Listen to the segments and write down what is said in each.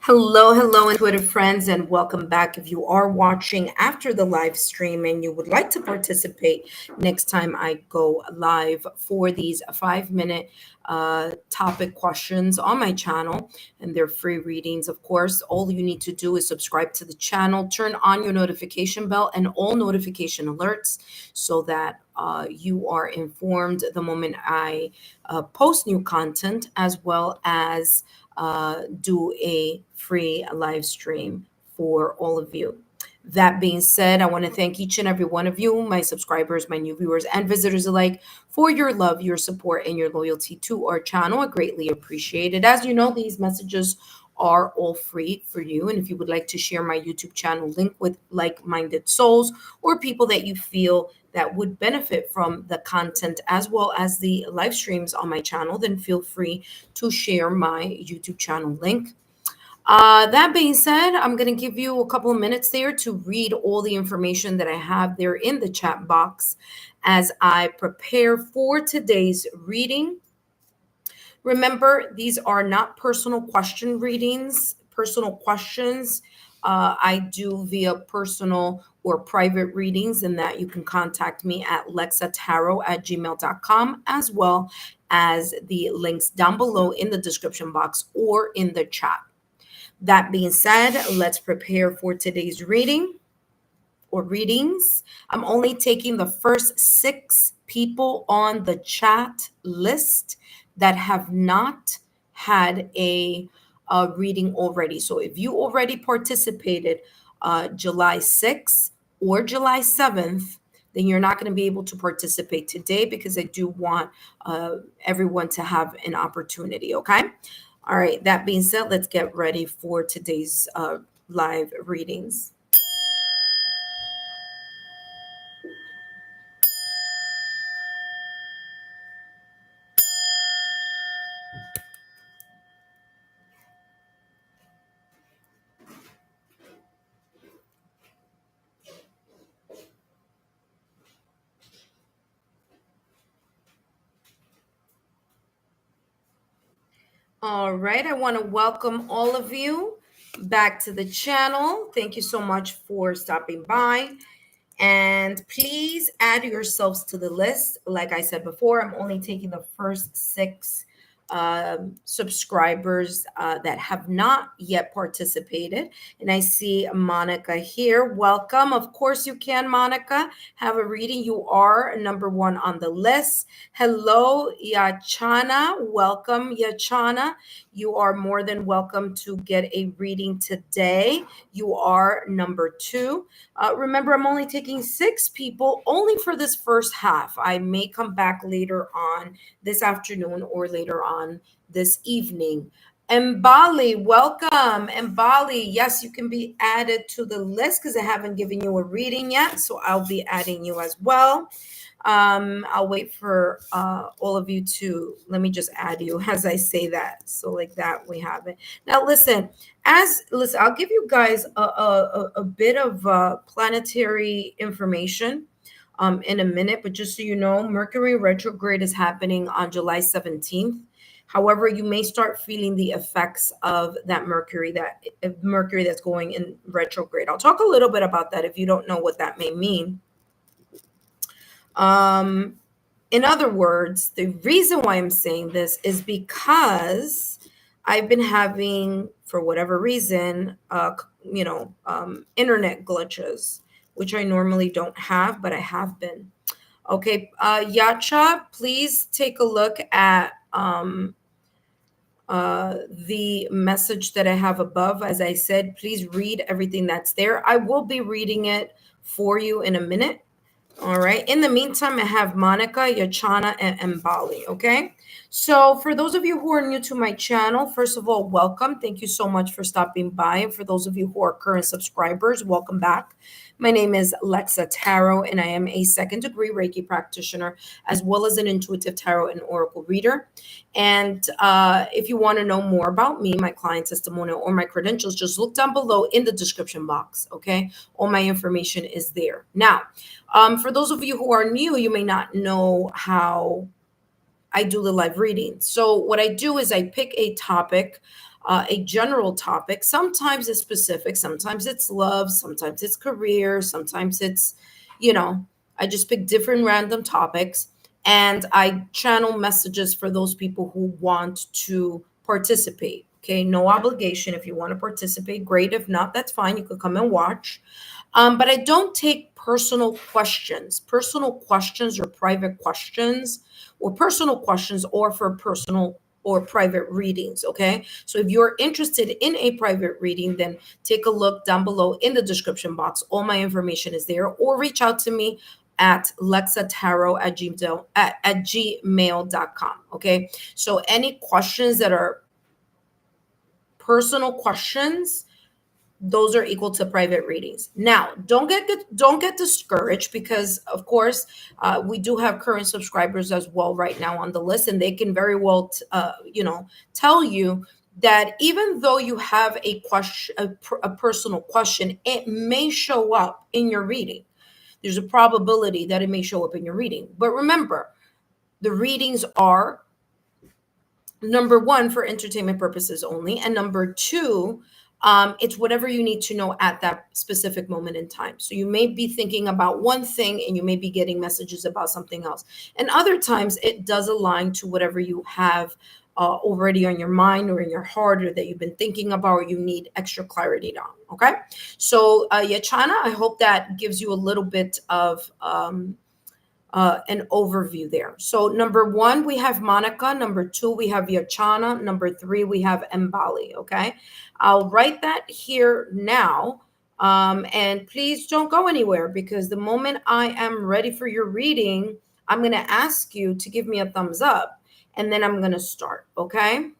Hello, intuitive friends, and welcome back. If you are watching after the live stream and you would like to participate next time I go live for these 5 minute topic questions on my channel, and they're free readings, of course, all you need to do is subscribe to the channel, turn on your notification bell and all notification alerts so that you are informed the moment I post new content, as well as do a free live stream for all of you. That being said, I want to thank each and every one of you, my subscribers, my new viewers, and visitors alike, for your love, your support, and your loyalty to our channel. I greatly appreciate it. As you know, these messages are all free for you. And if you would like to share my YouTube channel link with like-minded souls or people that you feel that would benefit from the content as well as the live streams on my channel, then feel free to share my YouTube channel link. That being said, I'm going to give you a couple of minutes there to read all the information that I have there in the chat box as I prepare for today's reading. Remember, these are not personal question readings, personal questions. I do via personal or private readings, and that you can contact me at lexatarot@gmail.com, as well as the links down below in the description box or in the chat. That being said, let's prepare for today's reading or readings. I'm only taking the first 6 people on the chat list that have not had a reading already. So if you already participated July 6th or July 7th, then you're not going to be able to participate today because I do want everyone to have an opportunity. Okay. All right. That being said, let's get ready for today's live readings. All right, I want to welcome all of you back to the channel. Thank you so much for stopping by. And please add yourselves to the list. Like I said before, I'm only taking the first 6 subscribers that have not yet participated. And I see Monica here. Welcome. Of course you can, Monica. Have a reading. You are number 1 on the list. Hello, Yachana. Welcome, Yachana. You are more than welcome to get a reading today. You are number 2. Remember, I'm only taking 6 people only for this first half. I may come back later on this afternoon or later on this evening. Mbali, welcome. Mbali, yes, you can be added to the list because I haven't given you a reading yet. So I'll be adding you as well. I'll wait for all of you to, let me just add you as I say that. So like that, we have it. Now listen, I'll give you guys a bit of planetary information in a minute, but just so you know, Mercury retrograde is happening on July 17th. However, you may start feeling the effects of that Mercury that's going in retrograde. I'll talk a little bit about that if you don't know what that may mean. In other words, the reason why I'm saying this is because I've been having, for whatever reason, internet glitches, which I normally don't have, but I have been. Okay, Yacha, please take a look at the message that I have above. As I said, please read everything that's there. I will be reading it for you in a minute. All right. In the meantime, I have Monica, Yachana, and Mbali. Okay. So for those of you who are new to my channel, first of all, welcome. Thank you so much for stopping by. And for those of you who are current subscribers, welcome back. My name is Lexa Tarot, and I am a second-degree Reiki practitioner, as well as an intuitive tarot and oracle reader. And if you want to know more about me, my client testimonial, or my credentials, just look down below in the description box. Okay. All my information is there. Now, for those of you who are new, you may not know how I do the live reading. So what I do is I pick a topic a general topic. Sometimes it's specific, sometimes it's love, sometimes it's career, sometimes it's, you know, I just pick different random topics and I channel messages for those people who want to participate. Okay, no obligation. If you want to participate, great. If not, that's fine. You could come and watch. But I don't take personal questions or private questions, or personal questions, or for personal or private readings. Okay. So if you're interested in a private reading, then take a look down below in the description box. All my information is there, or reach out to me at lexatarot at gmail.com. Okay. So any questions that are personal questions, those are equal to private readings. Now, don't get discouraged, because of course we do have current subscribers as well right now on the list, and they can very well tell you that even though you have a question, a personal question, it may show up in your reading. There's a probability that it may show up in your reading, but remember, the readings are, number one, for entertainment purposes only, and number two, it's whatever you need to know at that specific moment in time. So you may be thinking about one thing and you may be getting messages about something else, and other times it does align to whatever you have already on your mind or in your heart, or that you've been thinking about, or you need extra clarity on. Okay, so Yachana, I hope that gives you a little bit of an overview there. So number one, we have Monica. Number two, we have Yachana. Number three, we have Mbali. Okay, I'll write that here now. And please don't go anywhere, because the moment I am ready for your reading, I'm going to ask you to give me a thumbs up, and then I'm going to start. Okay.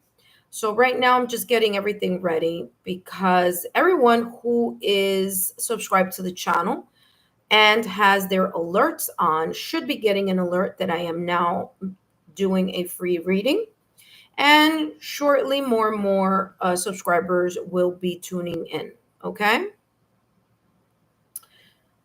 So right now I'm just getting everything ready, because everyone who is subscribed to the channel and has their alerts on should be getting an alert that I am now doing a free reading. And shortly, more and more subscribers will be tuning in. Okay.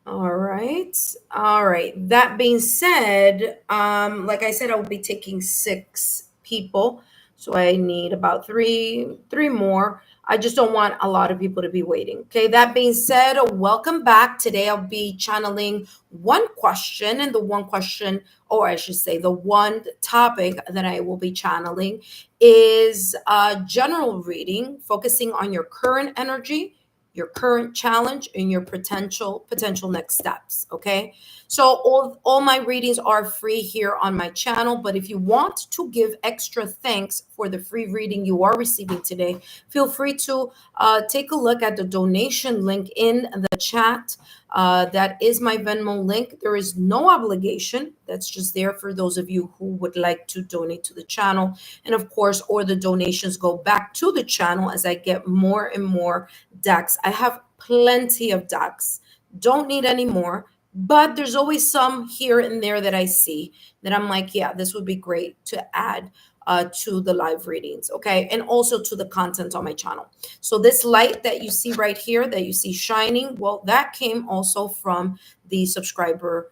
All right. All right. That being said, like I said, I will be taking 6 people. So I need about three more. I just don't want a lot of people to be waiting. Okay. That being said, welcome back. Today I'll be channeling one question, and the one question, or I should say, the one topic that I will be channeling is a general reading focusing on your current energy, your current challenge, and your potential next steps. Okay, so all my readings are free here on my channel, but if you want to give extra thanks for the free reading you are receiving today, feel free to take a look at the donation link in the chat. That is my Venmo link. There is no obligation. That's just there for those of you who would like to donate to the channel. And of course, or the donations go back to the channel as I get more and more decks. I have plenty of decks. Don't need any more, but there's always some here and there that I see that I'm like, yeah, this would be great to add to the live readings. Okay, and also to the content on my channel. So this light that you see right here, that you see shining, well, that came also from the subscriber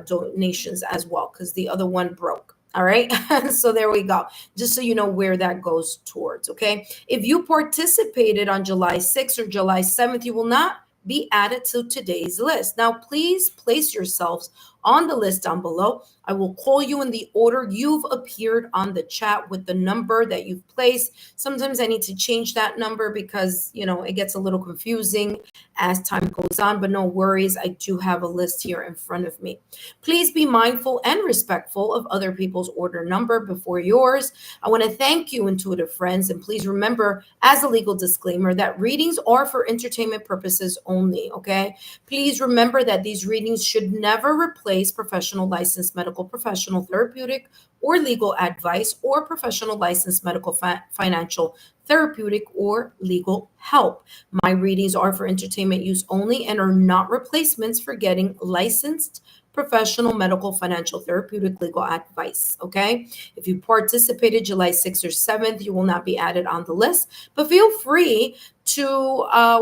donations as well, because the other one broke. All right. So there we go. Just so you know where that goes towards. Okay. If you participated on July 6th or July 7th, you will not be added to today's list. Now, please place yourselves on the list down below. I will call you in the order you've appeared on the chat with the number that you've placed. Sometimes I need to change that number because, it gets a little confusing as time goes on, but no worries. I do have a list here in front of me. Please be mindful and respectful of other people's order number before yours. I want to thank you, intuitive friends, and please remember, as a legal disclaimer, that readings are for entertainment purposes only. Okay. Please remember that these readings should never replace professional licensed medical professional therapeutic or legal advice, or professional licensed medical financial therapeutic or legal help. My readings are for entertainment use only and are not replacements for getting licensed professional medical financial therapeutic legal advice. Okay, if you participated July 6th or 7th, you will not be added on the list, but feel free to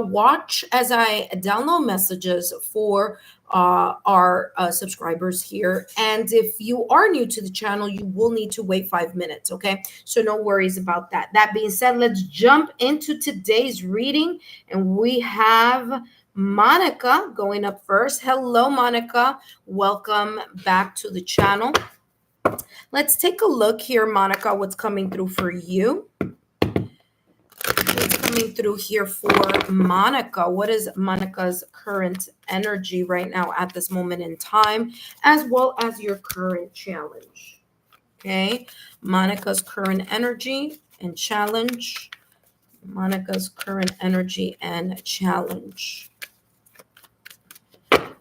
watch as I download messages for our subscribers here. And if you are new to the channel, you will need to wait 5 minutes. Okay. So no worries about that. That being said, let's jump into today's reading. And we have Monica going up first. Hello, Monica. Welcome back to the channel. Let's take a look here, Monica, what's coming through for you. What's coming through here for Monica? What is Monica's current energy right now at this moment in time, as well as your current challenge? Okay, Monica's current energy and challenge. Monica's current energy and challenge.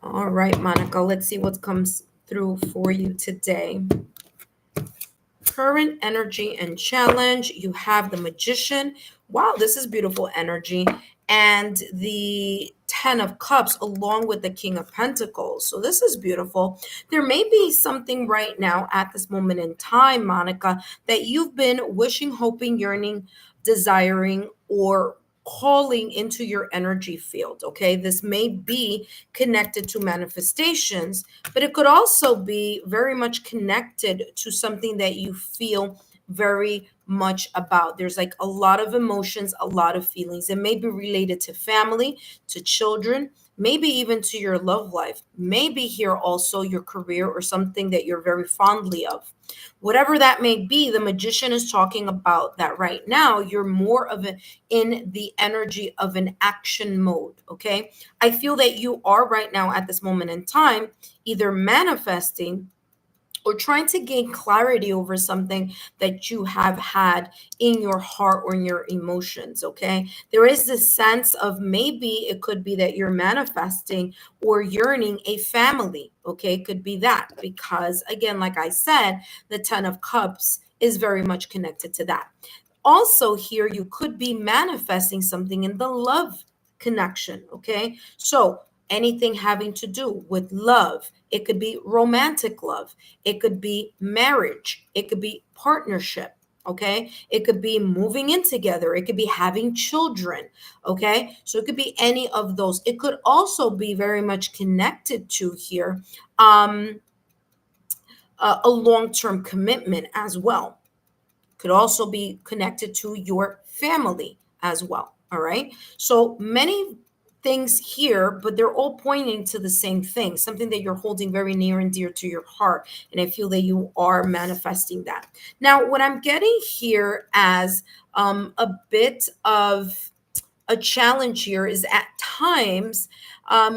All right, Monica, let's see what comes through for you today. Current energy and challenge. You have the Magician. Wow, this is beautiful energy. And the 10 of Cups along with the King of Pentacles. So this is beautiful. There may be something right now at this moment in time, Monica, that you've been wishing, hoping, yearning, desiring, or calling into your energy field. Okay, this may be connected to manifestations, but it could also be very much connected to something that you feel very much about. There's like a lot of emotions, a lot of feelings. It may be related to family, to children, maybe even to your love life, maybe here also your career or something that you're very fondly of. Whatever that may be, the Magician is talking about that right now. You're more of an in the energy of an action mode. Okay. I feel that you are right now at this moment in time either manifesting or trying to gain clarity over something that you have had in your heart or in your emotions. Okay. There is this sense of maybe it could be that you're manifesting or yearning a family. Okay. It could be that because, again, like I said, the 10 of Cups is very much connected to that. Also, here you could be manifesting something in the love connection. Okay. So, anything having to do with love, it could be romantic love, it could be marriage, it could be partnership. Okay. It could be moving in together, it could be having children. Okay. So, it could be any of those. It could also be very much connected to here a long term commitment as well. Could also be connected to your family as well. All right. So many things here, but they're all pointing to the same thing, something that you're holding very near and dear to your heart. And I feel that you are manifesting that. Now, what I'm getting here as a bit of a challenge here is at times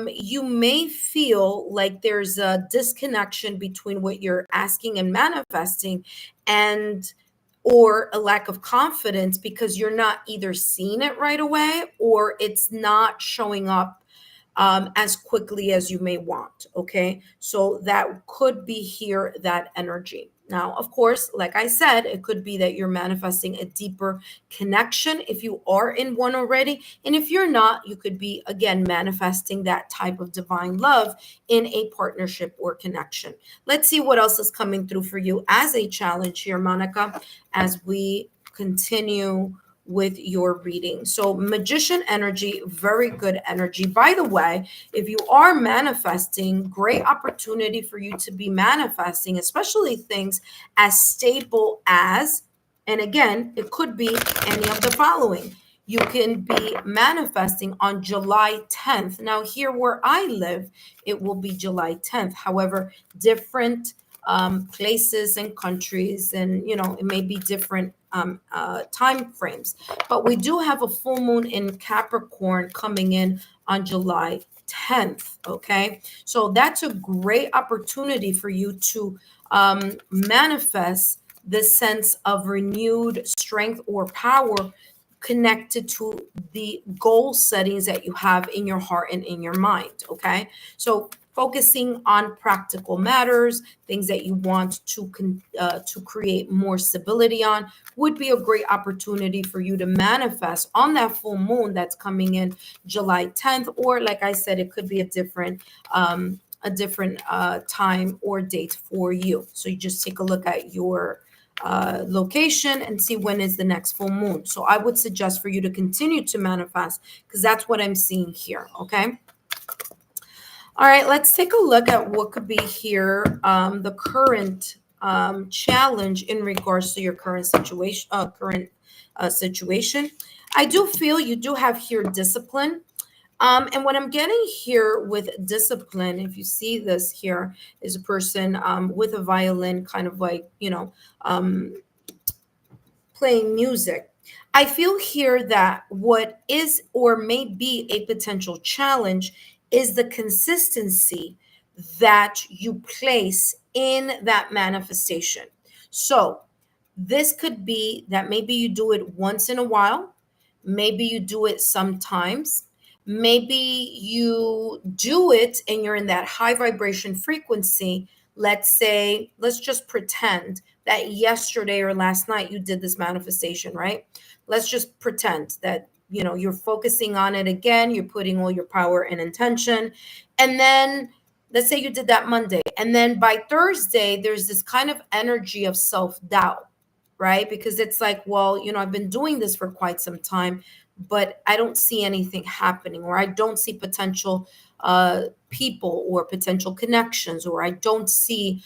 you may feel like there's a disconnection between what you're asking and manifesting and or a lack of confidence because you're not either seeing it right away or it's not showing up as quickly as you may want. Okay. So that could be here, that energy. Now, of course, like I said, it could be that you're manifesting a deeper connection if you are in one already. And if you're not, you could be, again, manifesting that type of divine love in a partnership or connection. Let's see what else is coming through for you as a challenge here, Monica, as we continue with your reading. So Magician energy, very good energy. By the way, if you are manifesting, great opportunity for you to be manifesting, especially things as stable as, and again, it could be any of the following. You can be manifesting on July 10th. Now, here where I live, it will be July 10th. However, different places and countries, and it may be different time frames. But we do have a full moon in Capricorn coming in on July 10th. Okay, so that's a great opportunity for you to manifest this sense of renewed strength or power connected to the goal settings that you have in your heart and in your mind. Okay, so focusing on practical matters, things that you want to create more stability on, would be a great opportunity for you to manifest on that full moon that's coming in July 10th. Or, like I said, it could be a different time or date for you. So you just take a look at your location and see when is the next full moon. So I would suggest for you to continue to manifest because that's what I'm seeing here. Okay. All right, let's take a look at what could be here. The current challenge in regards to your current situation. Situation. I do feel you do have here discipline. And what I'm getting here with discipline, if you see this here, is a person with a violin, kind of like, um, playing music. I feel here that what is or may be a potential challenge is the consistency that you place in that manifestation. So, this could be that maybe you do it once in a while, maybe you do it sometimes, maybe you do it and you're in that high vibration frequency. Let's say, let's just pretend that yesterday or last night you did this manifestation, right? Let's just pretend that you're focusing on it again, you're putting all your power and intention. And then let's say you did that Monday, and then by Thursday there's this kind of energy of self-doubt, right? Because it's like, well, I've been doing this for quite some time, but I don't see anything happening, or I don't see potential people or potential connections, or I don't see,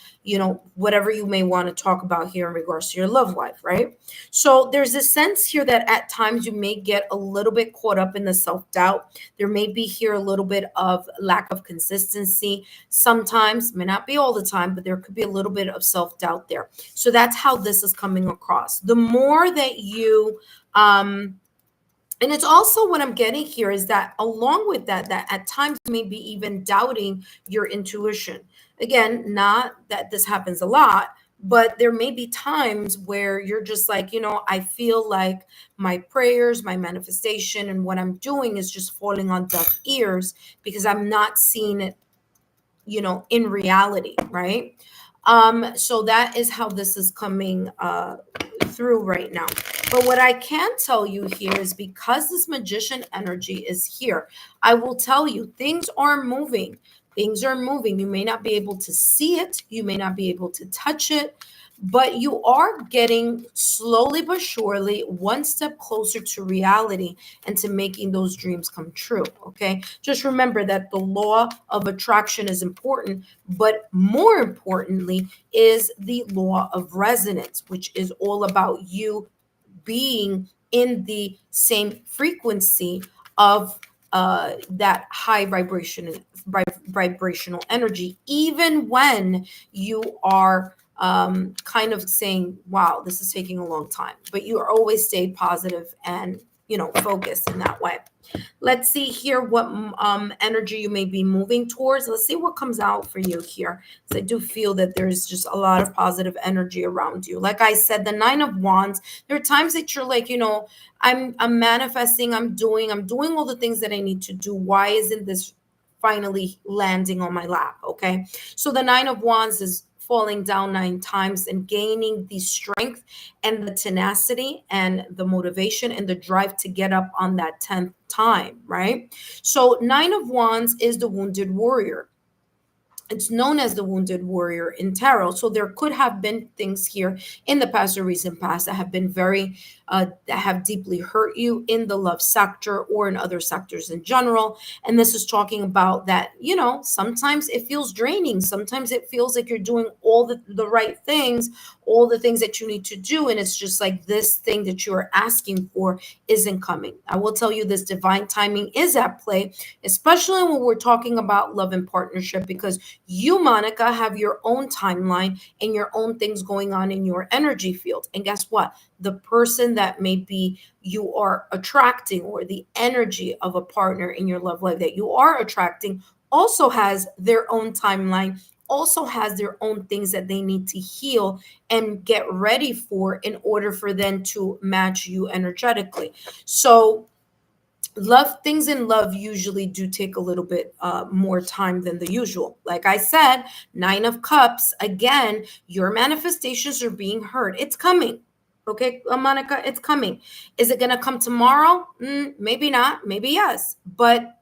whatever you may want to talk about here in regards to your love life, right? So there's a sense here that at times you may get a little bit caught up in the self doubt. There may be here a little bit of lack of consistency. Sometimes, may not be all the time, but there could be a little bit of self doubt there. So that's how this is coming across. The more that you, and it's also what I'm getting here is that along with that, that at times maybe even doubting your intuition. Again, not that this happens a lot, but there may be times where you're just like, I feel like my prayers, my manifestation, and what I'm doing is just falling on deaf ears because I'm not seeing it, in reality, right? So that is how this is coming through right now. But what I can tell you here is because this magician energy is here, I will tell you things are moving. Things are moving. You may not be able to see it, you may not be able to touch it, but you are getting slowly but surely one step closer to reality and to making those dreams come true. Okay. Just remember that the law of attraction is important, but more importantly is the law of resonance, which is all about you being in the same frequency of that high vibrational energy, even when you are kind of saying, wow, this is taking a long time, but you are always stay positive and focused in that way. Let's see here what energy you may be moving towards. Let's see what comes out for you here. So I do feel that there's just a lot of positive energy around you. Like I said, the Nine of Wands, there are times that you're like, I'm manifesting, I'm doing all the things that I need to do. Why isn't this finally landing on my lap? Okay. So the Nine of Wands is falling down 9 times and gaining the strength and the tenacity and the motivation and the drive to get up on that 10th time, right? So, Nine of Wands is the wounded warrior. It's known as the wounded warrior in tarot. So there could have been things here in the past or recent past that have been very that have deeply hurt you in the love sector or in other sectors in general. And this is talking about that, sometimes it feels draining. Sometimes it feels like you're doing all the right things, all the things that you need to do, and it's just like this thing that you are asking for isn't coming. I will tell you this divine timing is at play, especially when we're talking about love and partnership, because you, Monica, have your own timeline and your own things going on in your energy field. And guess what? The person that maybe you are attracting, or the energy of a partner in your love life that you are attracting, also has their own timeline, also has their own things that they need to heal and get ready for in order for them to match you energetically. So love, things in love usually do take a little bit more time than the usual. Like I said, Nine of Cups, again, your manifestations are being heard. It's coming. Okay, Monica, it's coming. Is it going to come tomorrow? Maybe not, maybe yes, but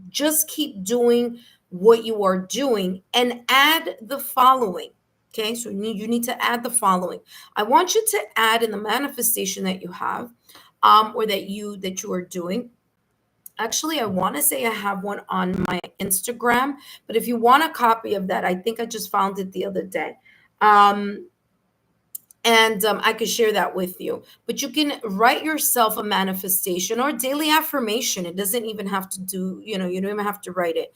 just keep doing what you are doing and add the following. Okay, so you need to add the following. I want you to add in the manifestation that you have, or that you are doing. Actually, I want to say I have one on my Instagram, but if you want a copy of that, I think I just found it the other day. Um, and I could share that with you. But you can write yourself a manifestation or daily affirmation. It doesn't even have to do, you don't even have to write it.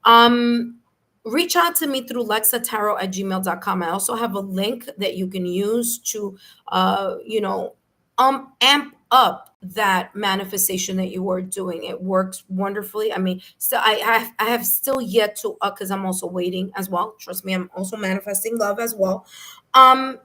Um, Reach out to me through lexatarot@gmail.com. I also have a link that you can use to, uh, you know, amp up that manifestation that you are doing. It works wonderfully. I mean, so I have still yet to, because I'm also waiting as well. Trust me, I'm also manifesting love as well. And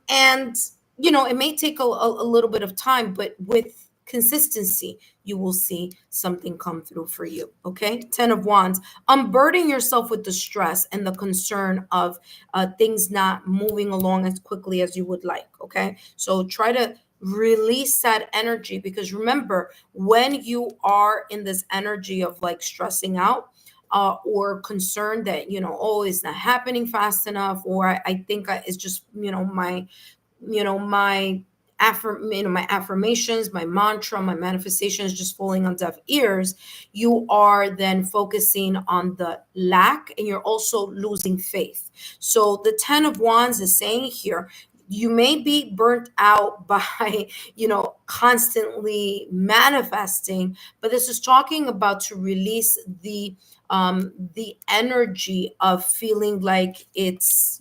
it may take a little bit of time, but with consistency, you will see something come through for you. Okay. 10 of Wands. Unburden yourself with the stress and the concern of things not moving along as quickly as you would like. Okay. So try to release that energy, because remember, when you are in this energy of like stressing out, or concerned that, oh, it's not happening fast enough, or I think it's just, my my affirmations, my mantra, my manifestations just falling on deaf ears, you are then focusing on the lack, and you're also losing faith. So the 10 of Wands is saying here, you may be burnt out by constantly manifesting, but this is talking about to release the energy of feeling like it's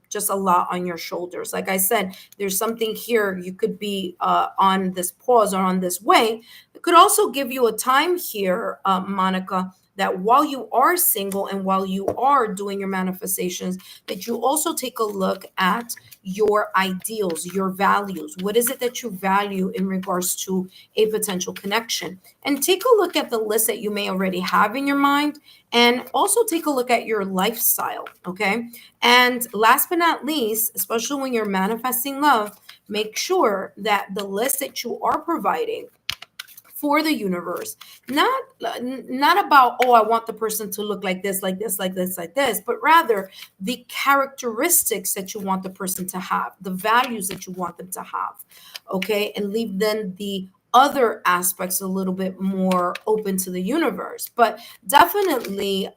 just a lot on your shoulders. Like I said, there's something here. You could be on this pause or on this way. It could also give you a time here, Monica, that while you are single and while you are doing your manifestations, that you also take a look at your ideals, your values. What is it that you value in regards to a potential connection? And take a look at the list that you may already have in your mind, and also take a look at your lifestyle. Okay. And last but not least, especially when you're manifesting love, make sure that the list that you are providing for the universe, not about, oh, I want the person to look like this, like this, like this, like this, but rather the characteristics that you want the person to have, the values that you want them to have. Okay. And leave then the other aspects a little bit more open to the universe. But definitely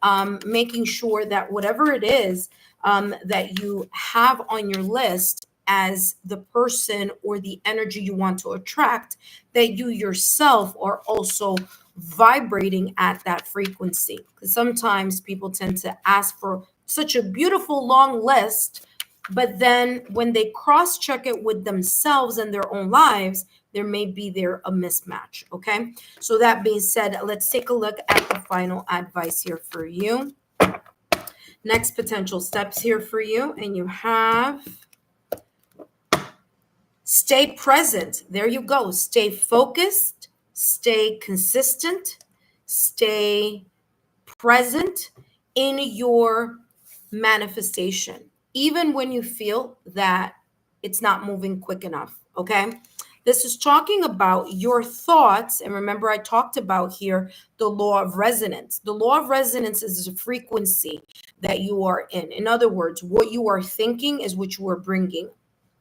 making sure that whatever it is that you have on your list as the person or the energy you want to attract, that you yourself are also vibrating at that frequency. Because sometimes people tend to ask for such a beautiful long list, but then when they cross check it with themselves and their own lives, there may be there a mismatch. Okay. So that being said, let's take a look at the final advice here for you. Next potential steps here for you. And you have stay present. There you go. Stay focused, stay consistent, stay present in your manifestation, even when you feel that it's not moving quick enough. Okay. This is talking about your thoughts. And remember, I talked about here the law of resonance. The law of resonance is a frequency that you are in. In other words, what you are thinking is what you are bringing.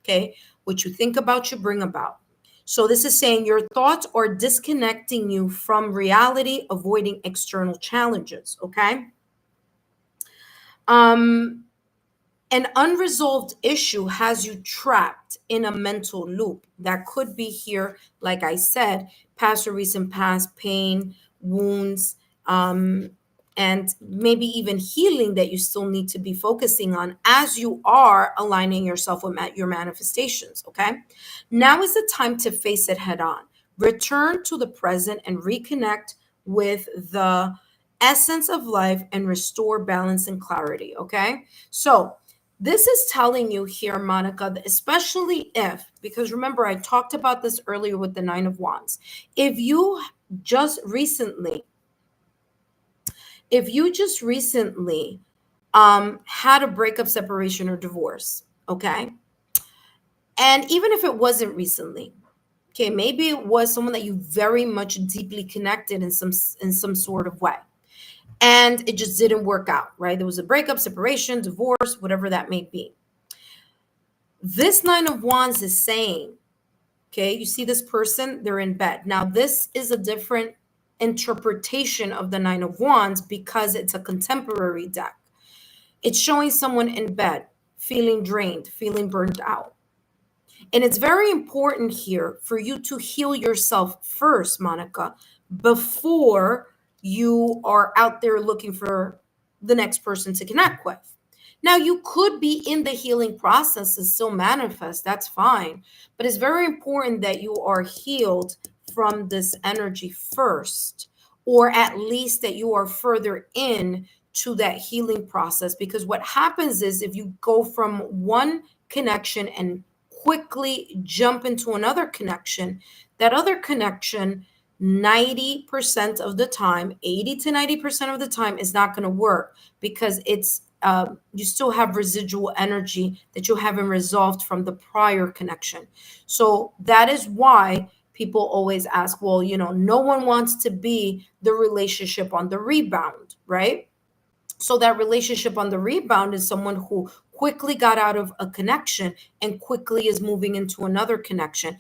Okay. What you think about, you bring about. So this is saying your thoughts are disconnecting you from reality, avoiding external challenges. Okay. An unresolved issue has you trapped in a mental loop that could be here, like I said, past or recent past, pain, wounds, and maybe even healing that you still need to be focusing on as you are aligning yourself with your manifestations. Okay. Now is the time to face it head on. Return to the present and reconnect with the essence of life and restore balance and clarity. Okay. So, this is telling you here, Monica, that especially because remember, I talked about this earlier with the 9 of Wands. If you just recently had a breakup, separation, or divorce, okay? And even if it wasn't recently, okay, maybe it was someone that you very much deeply connected in some sort of way, and it just didn't work out, right? There was a breakup, separation, divorce, whatever that may be. This 9 of Wands is saying, okay, you see this person, they're in bed. Now, this is a different interpretation of the Nine of Wands because it's a contemporary deck. It's showing someone in bed, feeling drained, feeling burnt out. And it's very important here for you to heal yourself first, Monica, before you are out there looking for the next person to connect with. Now, you could be in the healing process and still manifest. That's fine. But it's very important that you are healed from this energy first, or at least that you are further in to that healing process. Because what happens is if you go from one connection and quickly jump into another connection, that other connection 90% of the time, 80 to 90% of the time is not going to work because it's you still have residual energy that you haven't resolved from the prior connection. So that is why people always ask, well, no one wants to be the relationship on the rebound, right? So that relationship on the rebound is someone who quickly got out of a connection and quickly is moving into another connection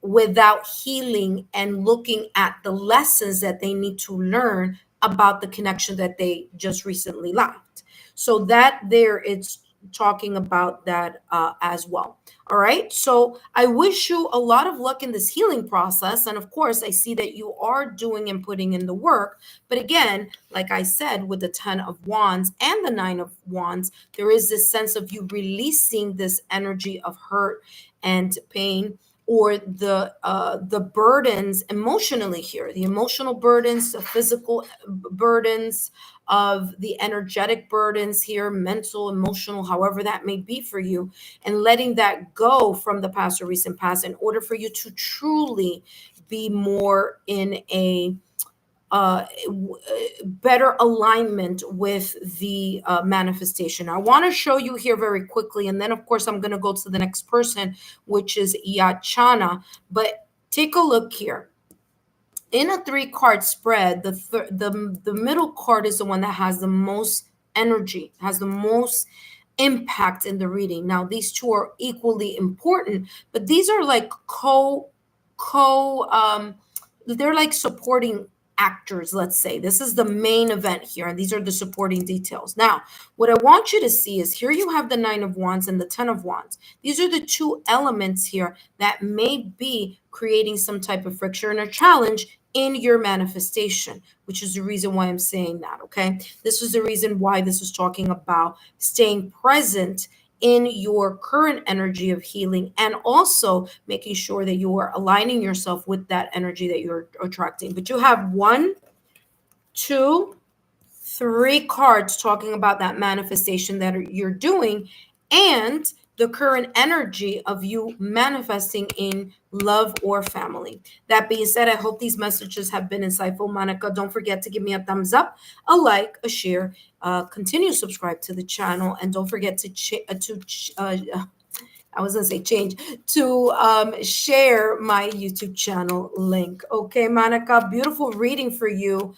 without healing and looking at the lessons that they need to learn about the connection that they just recently left. So that there it's talking about that as well. All right. So I wish you a lot of luck in this healing process. And of course, I see that you are doing and putting in the work. But again, like I said, with the 10 of Wands and the 9 of Wands, there is this sense of you releasing this energy of hurt and pain, or the burdens emotionally here, the emotional burdens, the physical burdens, of the energetic burdens here, mental, emotional, however that may be for you, and letting that go from the past or recent past in order for you to truly be more in a better alignment with the manifestation. I want to show you here very quickly, and then of course I'm going to go to the next person, which is Yachana. But take a look here. In a 3-card spread, the middle card is the one that has the most energy, has the most impact in the reading. Now, these two are equally important, but these are like they're like supporting actors, let's say. This is the main event here, and these are the supporting details. Now, what I want you to see is here you have the 9 of Wands and the 10 of Wands. These are the two elements here that may be creating some type of friction or challenge in your manifestation, which is the reason why I'm saying that, okay? This is the reason why this is talking about staying present in your current energy of healing, and also making sure that you are aligning yourself with that energy that you're attracting. But you have 1, 2, 3 cards talking about that manifestation that you're doing, and the current energy of you manifesting in love or family. That being said, I hope these messages have been insightful. Monica, don't forget to give me a thumbs up, a like, a share, continue subscribe to the channel, and don't forget to I was gonna say change to share my YouTube channel link. Okay, Monica, beautiful reading for you.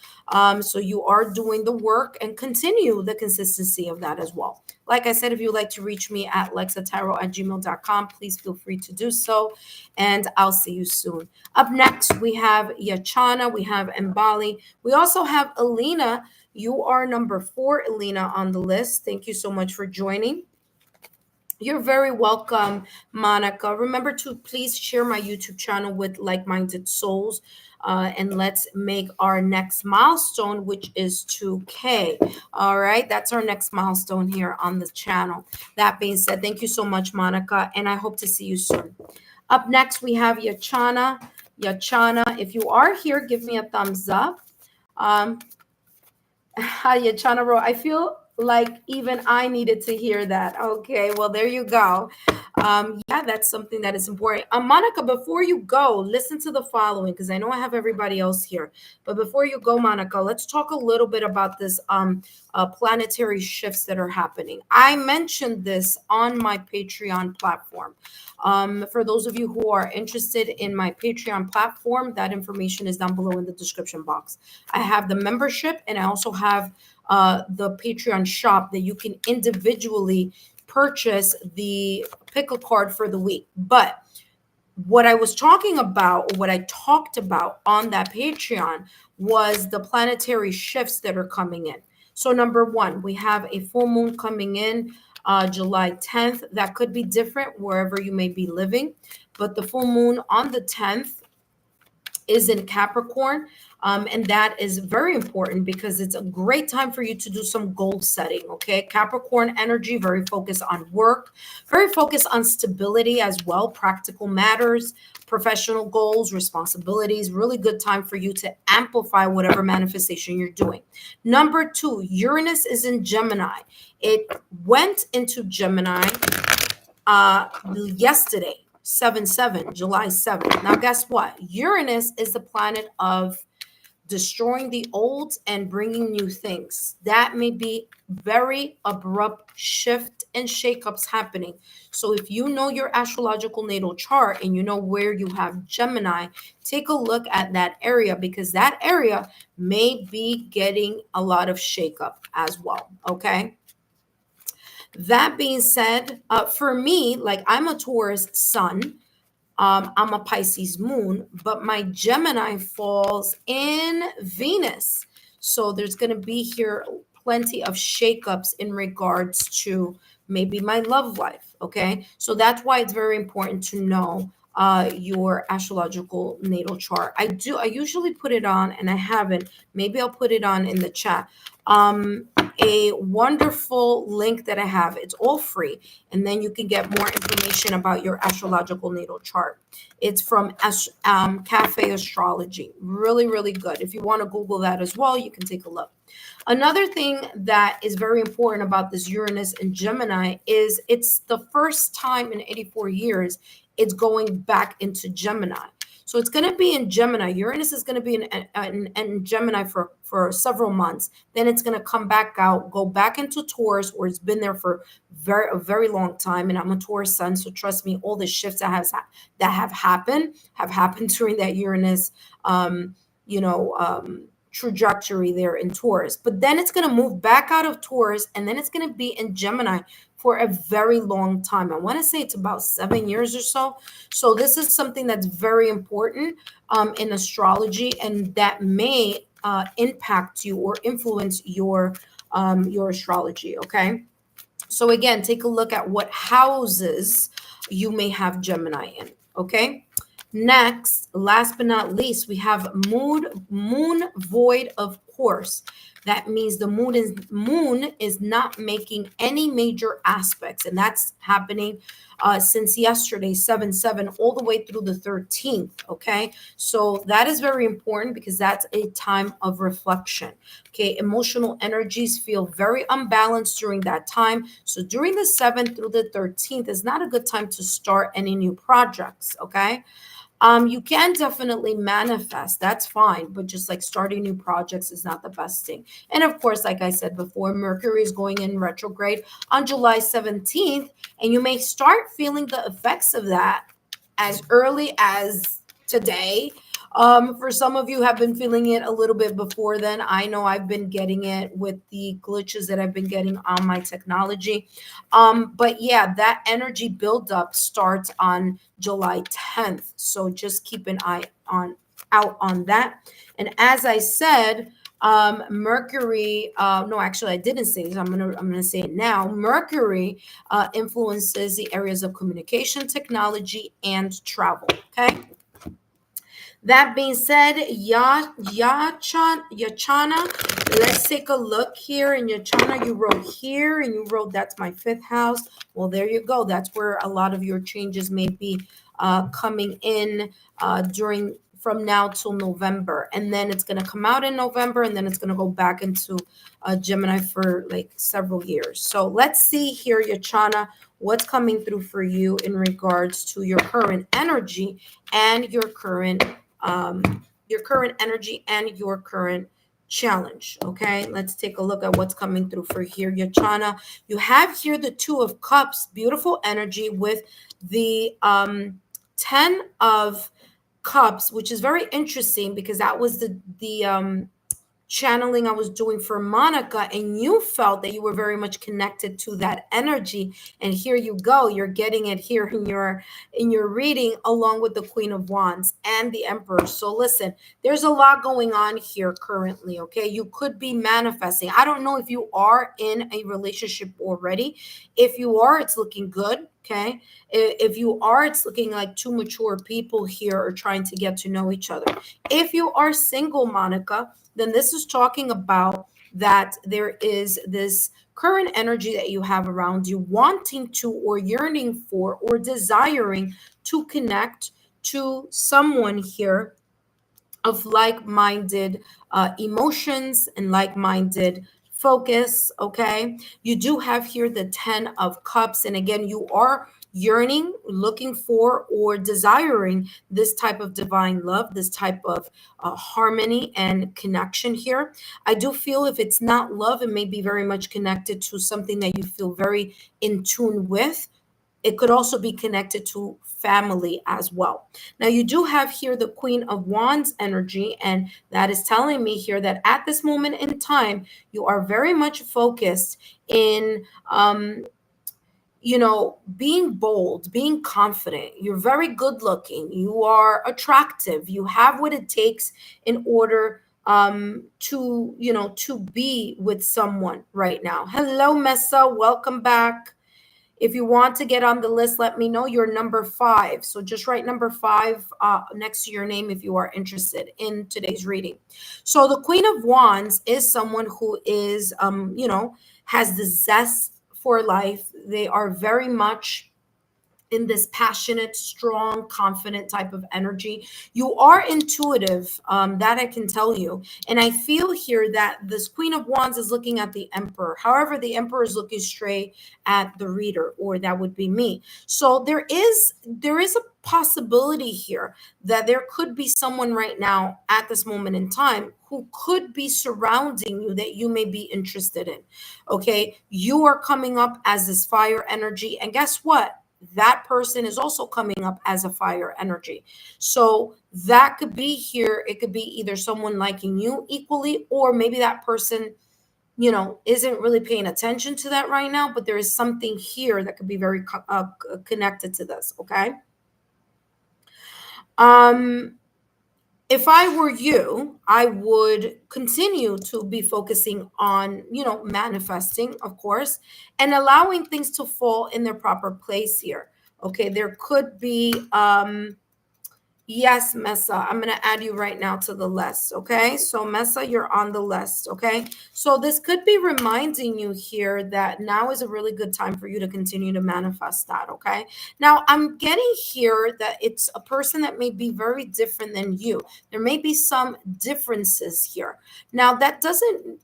So you are doing the work, and continue the consistency of that as well. Like I said, if you'd like to reach me at lexatarot@gmail.com, please feel free to do so. And I'll see you soon. Up next, we have Yachana, we have Mbali. We also have Alina. You are number 4, Alina, on the list. Thank you so much for joining. You're very welcome, Monica. Remember to please share my YouTube channel with like-minded souls. And let's make our next milestone, which is 2K. All right, that's our next milestone here on the channel. That being said, thank you so much, Monica, and I hope to see you soon. Up next, we have Yachana. Yachana, if you are here, give me a thumbs up. Yachana wrote, I feel like even I needed to hear that. Okay, well, there you go. Yeah, that's something that is important. Monica, before you go, listen to the following, because I know I have everybody else here. But before you go, Monica, let's talk a little bit about this planetary shifts that are happening. I mentioned this on my Patreon platform. For those of you who are interested in my Patreon platform, that information is down below in the description box. I have the membership, and I also have the Patreon shop that you can individually purchase the pick a card for the week. But what I was talking about, or what I talked about on that Patreon, was the planetary shifts that are coming in. So, number one, we have a full moon coming in July 10th. That could be different wherever you may be living, but the full moon on the 10th is in Capricorn. And that is very important because it's a great time for you to do some goal setting. Okay. Capricorn energy, very focused on work, very focused on stability as well, practical matters, professional goals, responsibilities. Really good time for you to amplify whatever manifestation you're doing. Number two, Uranus is in Gemini. It went into Gemini yesterday, 7/7, July 7th. Now, guess what? Uranus is the planet of destroying the old and bringing new things. That may be very abrupt shift and shakeups happening. So if you know your astrological natal chart and you know where you have Gemini, take a look at that area because that area may be getting a lot of shakeup as well. Okay. That being said, for me, like I'm a Taurus sun, I'm a Pisces moon, but my Gemini falls in Venus. So there's going to be here plenty of shakeups in regards to maybe my love life. Okay. So that's why it's very important to know your astrological natal chart. I usually put it on and I haven't. Maybe I'll put it on in the chat. A wonderful link that I have. It's all free. And then you can get more information about your astrological natal chart. It's from Cafe Astrology. Really, really good. If you want to Google that as well, you can take a look. Another thing that is very important about this Uranus and Gemini is it's the first time in 84 years it's going back into Gemini. So it's going to be in Gemini. Uranus is going to be in Gemini for several months. Then it's going to come back out, go back into Taurus, where it's been there for a very long time. And I'm a Taurus sun, so trust me, all the shifts that have happened during that Uranus, trajectory there in Taurus. But then it's going to move back out of Taurus, and then it's going to be in Gemini for a very long time. I want to say it's about 7 years or so. So this is something that's very important in astrology, and that may impact you or influence your astrology. Okay. So again, take a look at what houses you may have Gemini in. Okay. Next, last but not least, we have moon void of course. That means the moon is not making any major aspects, and that's happening since yesterday, 7/7, all the way through the 13th. Okay, so that is very important because that's a time of reflection. Okay, emotional energies feel very unbalanced during that time. So during the 7th through the 13th is not a good time to start any new projects. Okay. You can definitely manifest, that's fine, but just like starting new projects is not the best thing. And of course, like I said before, Mercury is going in retrograde on July 17th, and you may start feeling the effects of that as early as today. For some of you have been feeling it a little bit before then. I know I've been getting it with the glitches that I've been getting on my technology. But yeah, that energy buildup starts on July 10th. So just keep an eye out on that. And as I said, Mercury, no, actually I didn't say this. I'm gonna say it now. Mercury influences the areas of communication, technology, and travel. Okay. That being said, Yachana, let's take a look here. In Yachana, you wrote here and you wrote that's my fifth house. Well, there you go. That's where a lot of your changes may be coming in during from now till November. And then it's going to come out in November, and then it's going to go back into Gemini for like several years. So let's see here, Yachana, what's coming through for you in regards to your current energy and your current energy and your current challenge. Okay, let's take a look at what's coming through for here, Yachana. You have here the Two of Cups, beautiful energy with the 10 of Cups, which is very interesting because that was the channeling I was doing for Monica, and you felt that you were very much connected to that energy. And here you go, you're getting it here in your reading, along with the Queen of Wands and the Emperor. So listen, there's a lot going on here currently. Okay, you could be manifesting. I don't know if you are in a relationship already. If you are, it's looking good. Okay, if you are, it's looking like two mature people here are trying to get to know each other. If you are single, Monica, then this is talking about that there is this current energy that you have around you, wanting to, or yearning for, or desiring to connect to someone here of like-minded emotions and like-minded focus. Okay, you do have here the 10 of cups, and again, you are yearning, looking for, or desiring this type of divine love, this type of harmony and connection here. I do feel if it's not love, it may be very much connected to something that you feel very in tune with. It could also be connected to family as well. Now, you do have here the Queen of Wands energy, and that is telling me here that at this moment in time, you are very much focused in, being bold, being confident. You're very good looking. You are attractive. You have what it takes in order to be with someone right now. Hello, Messa. Welcome back. If you want to get on the list, let me know. You're number 5. So just write number 5 next to your name if you are interested in today's reading. So the Queen of Wands is someone who is, has the zest for life. They are very much in this passionate, strong, confident type of energy. You are intuitive, that I can tell you. And I feel here that this Queen of Wands is looking at the Emperor. However, the Emperor is looking straight at the reader, or that would be me. So there is a possibility here that there could be someone right now at this moment in time who could be surrounding you that you may be interested in. Okay, you are coming up as this fire energy, and guess what? That person is also coming up as a fire energy. So that could be here. It could be either someone liking you equally, or maybe that person, isn't really paying attention to that right now, but there is something here that could be very connected to this. Okay. Um, if I were you, I would continue to be focusing on, manifesting, of course, and allowing things to fall in their proper place here. Okay, there could be yes, Mesa, I'm going to add you right now to the list. Okay. So, Mesa, you're on the list. Okay. So, this could be reminding you here that now is a really good time for you to continue to manifest that. Okay. Now, I'm getting here that it's a person that may be very different than you. There may be some differences here. Now, that doesn't,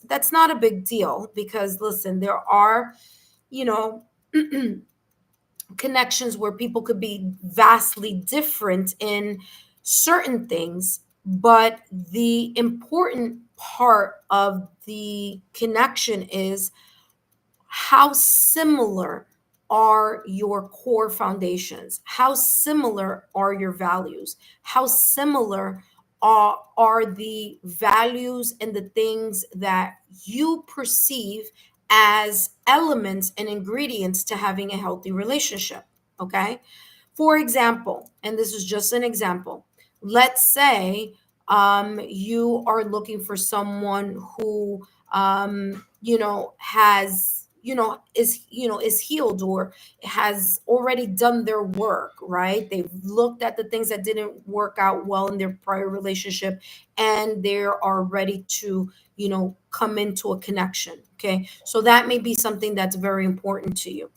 that's not a big deal, because listen, there are, you know, connections where people could be vastly different in certain things, but the important part of the connection is how similar are your core foundations? How similar are your values? How similar are the values and the things that you perceive as elements and ingredients to having a healthy relationship? Okay. For example, and this is just an example, let's say you are looking for someone who has is healed, or has already done their work, right? They've looked at the things that didn't work out well in their prior relationship, and they are ready to come into a connection. Okay, so that may be something that's very important to you.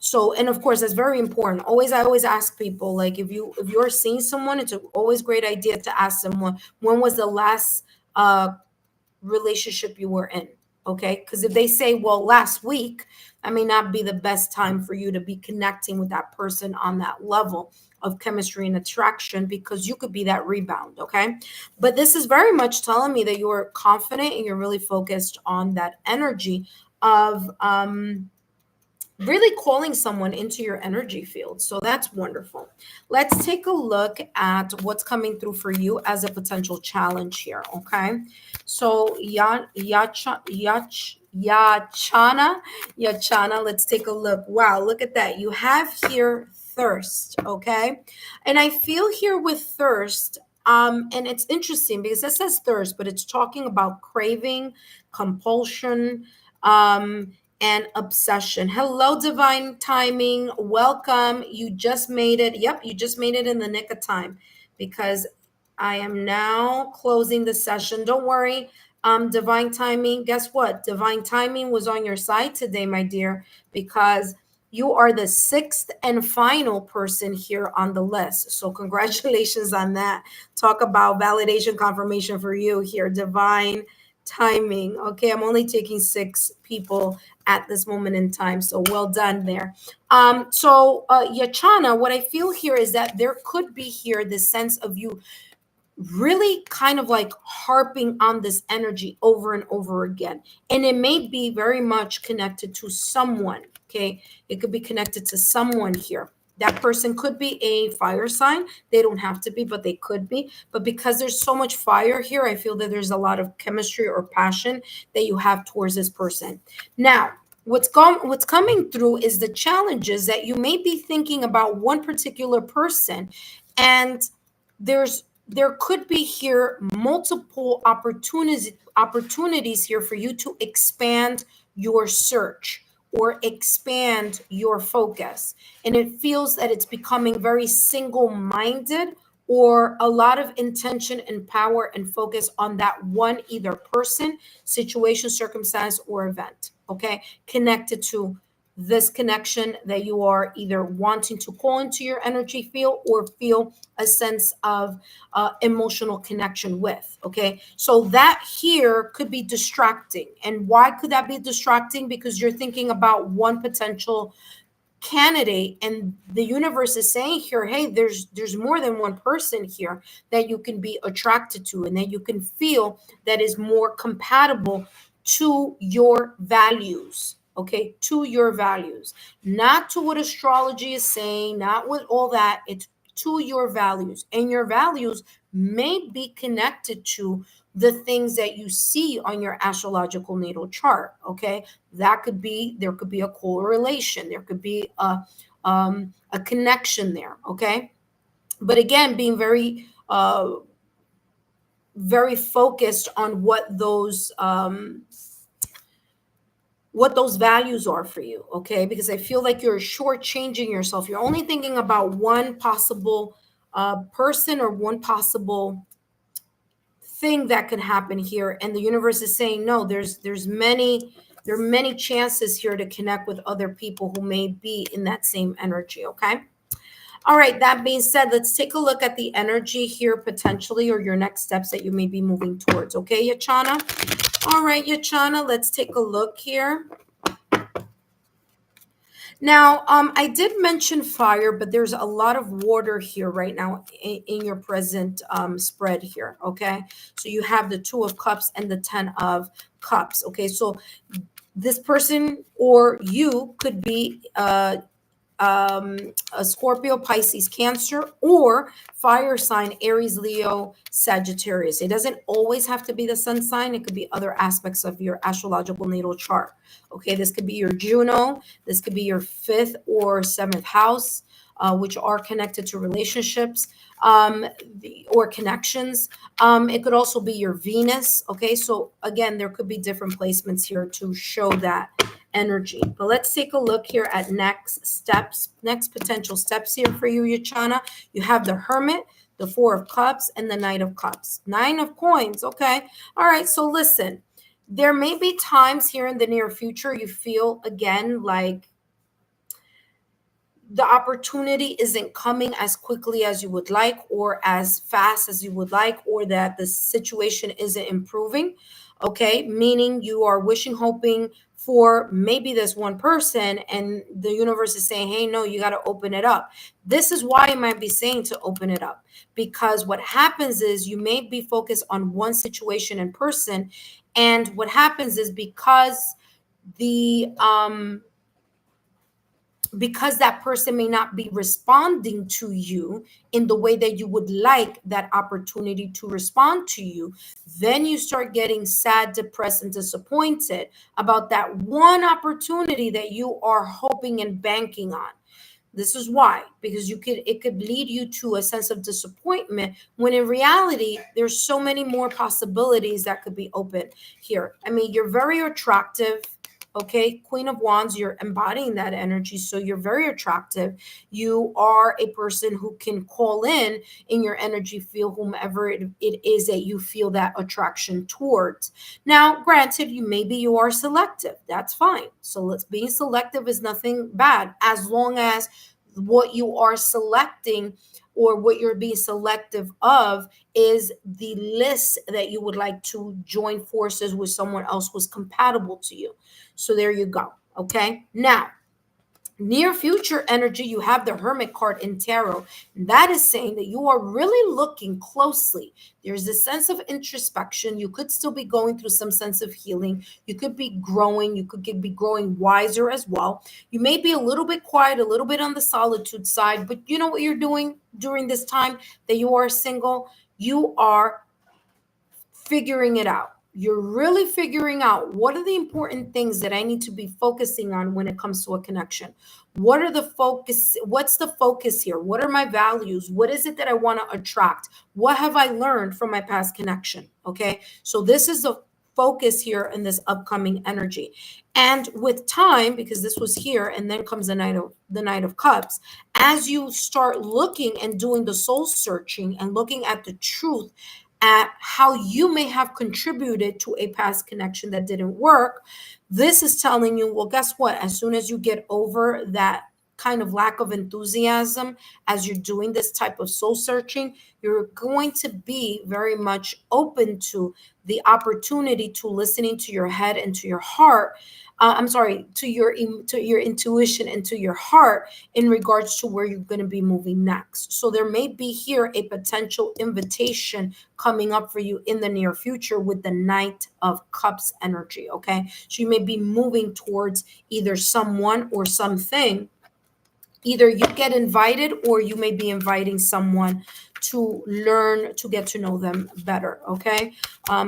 So, and of course, that's very important. I always ask people, like, if you're seeing someone, it's always great idea to ask someone, when was the last relationship you were in? Okay, because if they say, well, last week, that may not be the best time for you to be connecting with that person on that level of chemistry and attraction, because you could be that rebound. Okay, but this is very much telling me that you're confident and you're really focused on that energy of really calling someone into your energy field. So that's wonderful. Let's take a look at what's coming through for you as a potential challenge here. Okay. So Yachana, let's take a look. Wow, look at that. You have here thirst. Okay. And I feel here with thirst. And it's interesting because it says thirst, but it's talking about craving, compulsion, and obsession. Hello, divine timing. Welcome. You just made it. Yep, you just made it in the nick of time because I am now closing the session. Don't worry. Divine timing. Guess what? Divine timing was on your side today, my dear, because you are the sixth and final person here on the list. So, congratulations on that. Talk about validation confirmation for you here. Divine timing. Okay, I'm only taking six people at this moment in time. So well done there. Yachana, what I feel here is that there could be here this sense of you really kind of like harping on this energy over and over again. And it may be very much connected to someone. Okay. It could be connected to someone here. That person could be a fire sign. They don't have to be, but they could be. But because there's so much fire here, I feel that there's a lot of chemistry or passion that you have towards this person. Now, what's coming through is the challenges that you may be thinking about one particular person, and there could be here multiple opportunities here for you to expand your search or expand your focus, and it feels that it's becoming very single-minded, or a lot of intention and power and focus on that one either person, situation, circumstance, or event. Okay, connected to this connection that you are either wanting to call into your energy field or feel a sense of emotional connection with. Okay, so that here could be distracting. And why could that be distracting? Because you're thinking about one potential candidate, and the universe is saying here, hey, there's more than one person here that you can be attracted to and that you can feel that is more compatible to your values. Okay, to your values, not to what astrology is saying, not with all that. It's to your values, and your values may be connected to the things that you see on your astrological natal chart. Okay, that could be, there could be a correlation, there could be a connection there. Okay, but again, being very focused on what those values are for you. Okay, because I feel like you're shortchanging yourself. You're only thinking about one possible person or one possible thing that could happen here, and the universe is saying no, there are many chances here to connect with other people who may be in that same energy. Okay, all right, that being said, let's take a look at the energy here potentially, or your next steps that you may be moving towards. Okay, Yachana. All right, Yachana, let's take a look here. Now, I did mention fire, but there's a lot of water here right now in your present spread here. Okay, so you have the Two of Cups and the Ten of Cups. Okay, so this person or you could be a Scorpio, Pisces, Cancer, or fire sign Aries, Leo, Sagittarius. It doesn't always have to be the sun sign. It could be other aspects of your astrological natal chart. Okay, this could be your Juno. This could be your fifth or seventh house, which are connected to relationships or connections. It could also be your Venus. Okay, so again, there could be different placements here to show that energy. But let's take a look here at next steps, next potential steps here for you, Yachana. You have the Hermit, the Four of Cups, and the Knight of Cups. Nine of Coins. Okay. All right. So listen, there may be times here in the near future you feel again like the opportunity isn't coming as quickly as you would like, or as fast as you would like, or that the situation isn't improving. Okay, meaning you are wishing, hoping for maybe this one person, and the universe is saying, hey, no, you got to open it up. This is why I might be saying to open it up, because what happens is you may be focused on one situation and person, and what happens is because the because that person may not be responding to you in the way that you would like that opportunity to respond to you, then you start getting sad, depressed, and disappointed about that one opportunity that you are hoping and banking on. This is why, because it could lead you to a sense of disappointment when in reality there's so many more possibilities that could be open here. I mean, you're very attractive. Okay, Queen of Wands, you're embodying that energy. So you're very attractive. You are a person who can call in your energy field, whomever it is that you feel that attraction towards. Now, granted, maybe you are selective. That's fine. So being selective is nothing bad as long as what you are selecting or what you're being selective of is the list that you would like to join forces with someone else who's compatible to you. So there you go. Okay. Now, near future energy, you have the Hermit card in tarot. That is saying that you are really looking closely. There's a sense of introspection. You could still be going through some sense of healing. You could be growing. You could be growing wiser as well. You may be a little bit quiet, a little bit on the solitude side, but you know what you're doing during this time that you are single? You are figuring it out. You're really figuring out what are the important things that I need to be focusing on when it comes to a connection. What are the focus? What's the focus here? What are my values? What is it that I want to attract? What have I learned from my past connection? Okay. So this is the focus here in this upcoming energy. And with time, because this was here, and then comes the Knight of Cups, as you start looking and doing the soul searching and looking at the truth at how you may have contributed to a past connection that didn't work, this is telling you, well, guess what? As soon as you get over that kind of lack of enthusiasm as you're doing this type of soul searching, you're going to be very much open to the opportunity to listening to your head and to your heart. I'm sorry, to your intuition and to your heart in regards to where you're going to be moving next. So there may be here a potential invitation coming up for you in the near future with the Knight of Cups energy. Okay, so you may be moving towards either someone or something. Either you get invited or you may be inviting someone to learn to get to know them better. Okay.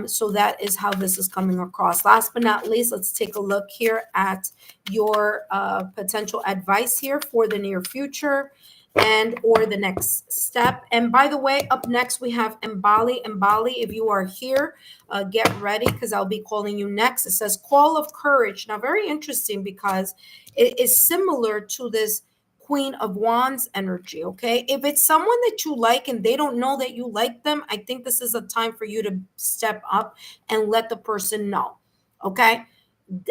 So that is how this is coming across. Last but not least, let's take a look here at your potential advice here for the near future and or the next step. And by the way, up next we have Mbali. Mbali, if you are here, get ready because I'll be calling you next. It says call of courage. Now, very interesting because it is similar to this Queen of Wands energy. Okay. If it's someone that you like and they don't know that you like them, I think this is a time for you to step up and let the person know. Okay.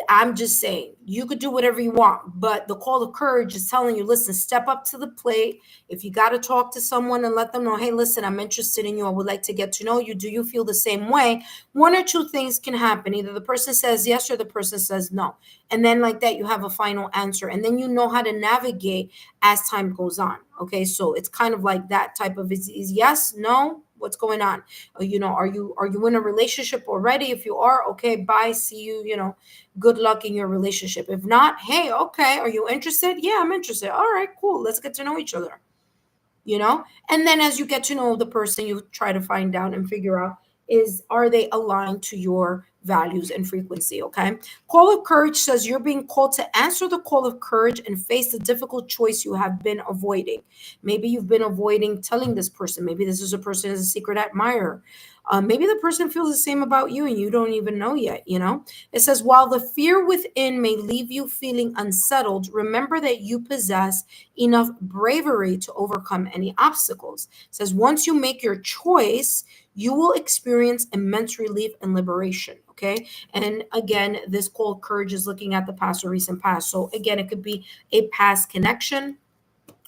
I'm just saying, you could do whatever you want, but the call of courage is telling you, listen, step up to the plate. If you got to talk to someone and let them know, hey, listen, I'm interested in you. I would like to get to know you. Do you feel the same way? One or two things can happen. Either the person says yes or the person says no. And then like that, you have a final answer. And then you know how to navigate as time goes on. Okay. So it's kind of like that type of is yes, no, what's going on? Are you in a relationship already? If you are, okay, bye, see you, good luck in your relationship. If not, hey, okay, are you interested? Yeah, I'm interested. All right, cool. Let's get to know each other. And then as you get to know the person, you try to find out and figure out are they aligned to your values and frequency. Okay. Call of courage says you're being called to answer the call of courage and face the difficult choice you have been avoiding. Maybe you've been avoiding telling this person. Maybe this is a person is a secret admirer. Maybe the person feels the same about you and you don't even know yet. It says, while the fear within may leave you feeling unsettled, remember that you possess enough bravery to overcome any obstacles. It says, once you make your choice, you will experience immense relief and liberation. Okay. And again, this call of courage is looking at the past or recent past. So again, it could be a past connection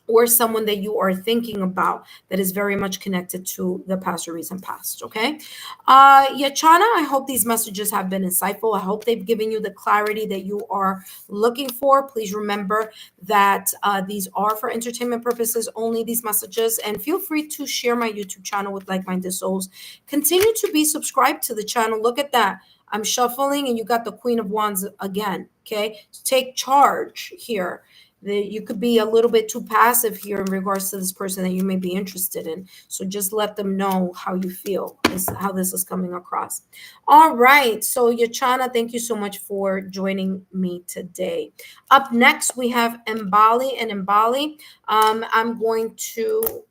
or someone that you are thinking about that is very much connected to the past or recent past. Okay. Yachana, I hope these messages have been insightful. I hope they've given you the clarity that you are looking for. Please remember that these are for entertainment purposes only, these messages, and feel free to share my YouTube channel with like-minded souls. Continue to be subscribed to the channel. Look at that. I'm shuffling and you got the Queen of Wands again. Okay. Take charge here. You could be a little bit too passive here in regards to this person that you may be interested in. So just let them know how you feel, is how this is coming across. All right. So Yachana, thank you so much for joining me today. Up next, we have Mbali. And Mbali, I'm going to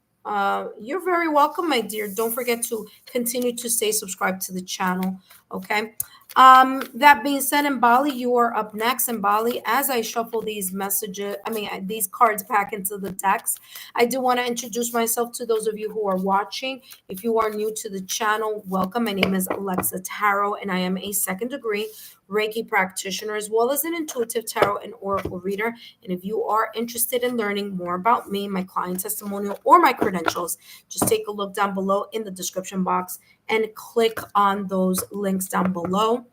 you're very welcome, my dear. Don't forget to continue to stay subscribed to the channel. Okay. That being said, in Bali, you are up next. In Bali, as I shuffle these messages, these cards back into the decks, I do want to introduce myself to those of you who are watching. If you are new to the channel, welcome. My name is Alexa Tarot, and I am a second degree Reiki practitioner, as well as an intuitive tarot and oracle reader. And if you are interested in learning more about me, my client testimonial, or my credentials, just take a look down below in the description box and click on those links down below,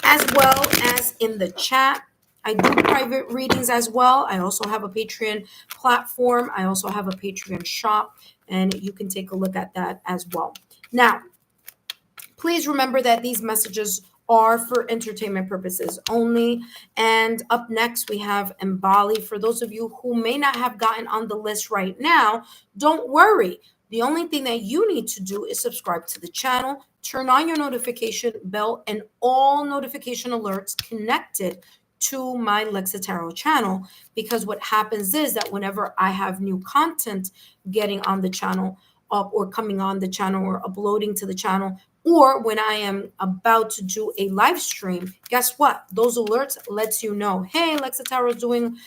as well as in the chat. I do private readings as well. I also have a Patreon platform. I also have a Patreon shop, and you can take a look at that as well. Now, please remember that these messages are for entertainment purposes only. And up next, we have Mbali. For those of you who may not have gotten on the list right now, don't worry. The only thing that you need to do is subscribe to the channel, turn on your notification bell, and all notification alerts connected to my Lexa Tarot channel. Because what happens is that whenever I have new content getting on the channel, up or coming on the channel or uploading to the channel, or when I am about to do a live stream, guess what? Those alerts lets you know, hey, Lexa Tarot is doing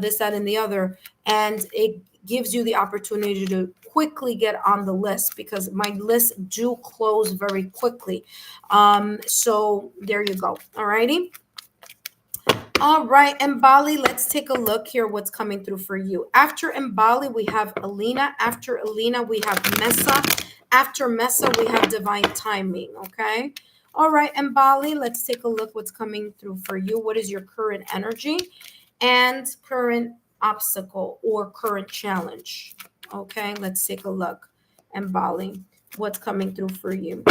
this, that, and the other. And it gives you the opportunity to quickly get on the list, because my lists do close very quickly. So there you go. All righty. All right, Mbali, let's take a look here what's coming through for you. After Mbali, we have Alina. After Alina, we have Mesa. After Mesa, we have Divine Timing, okay? All right, Mbali, let's take a look what's coming through for you. What is your current energy and current obstacle or current challenge? Okay, let's take a look. Mbali, what's coming through for you?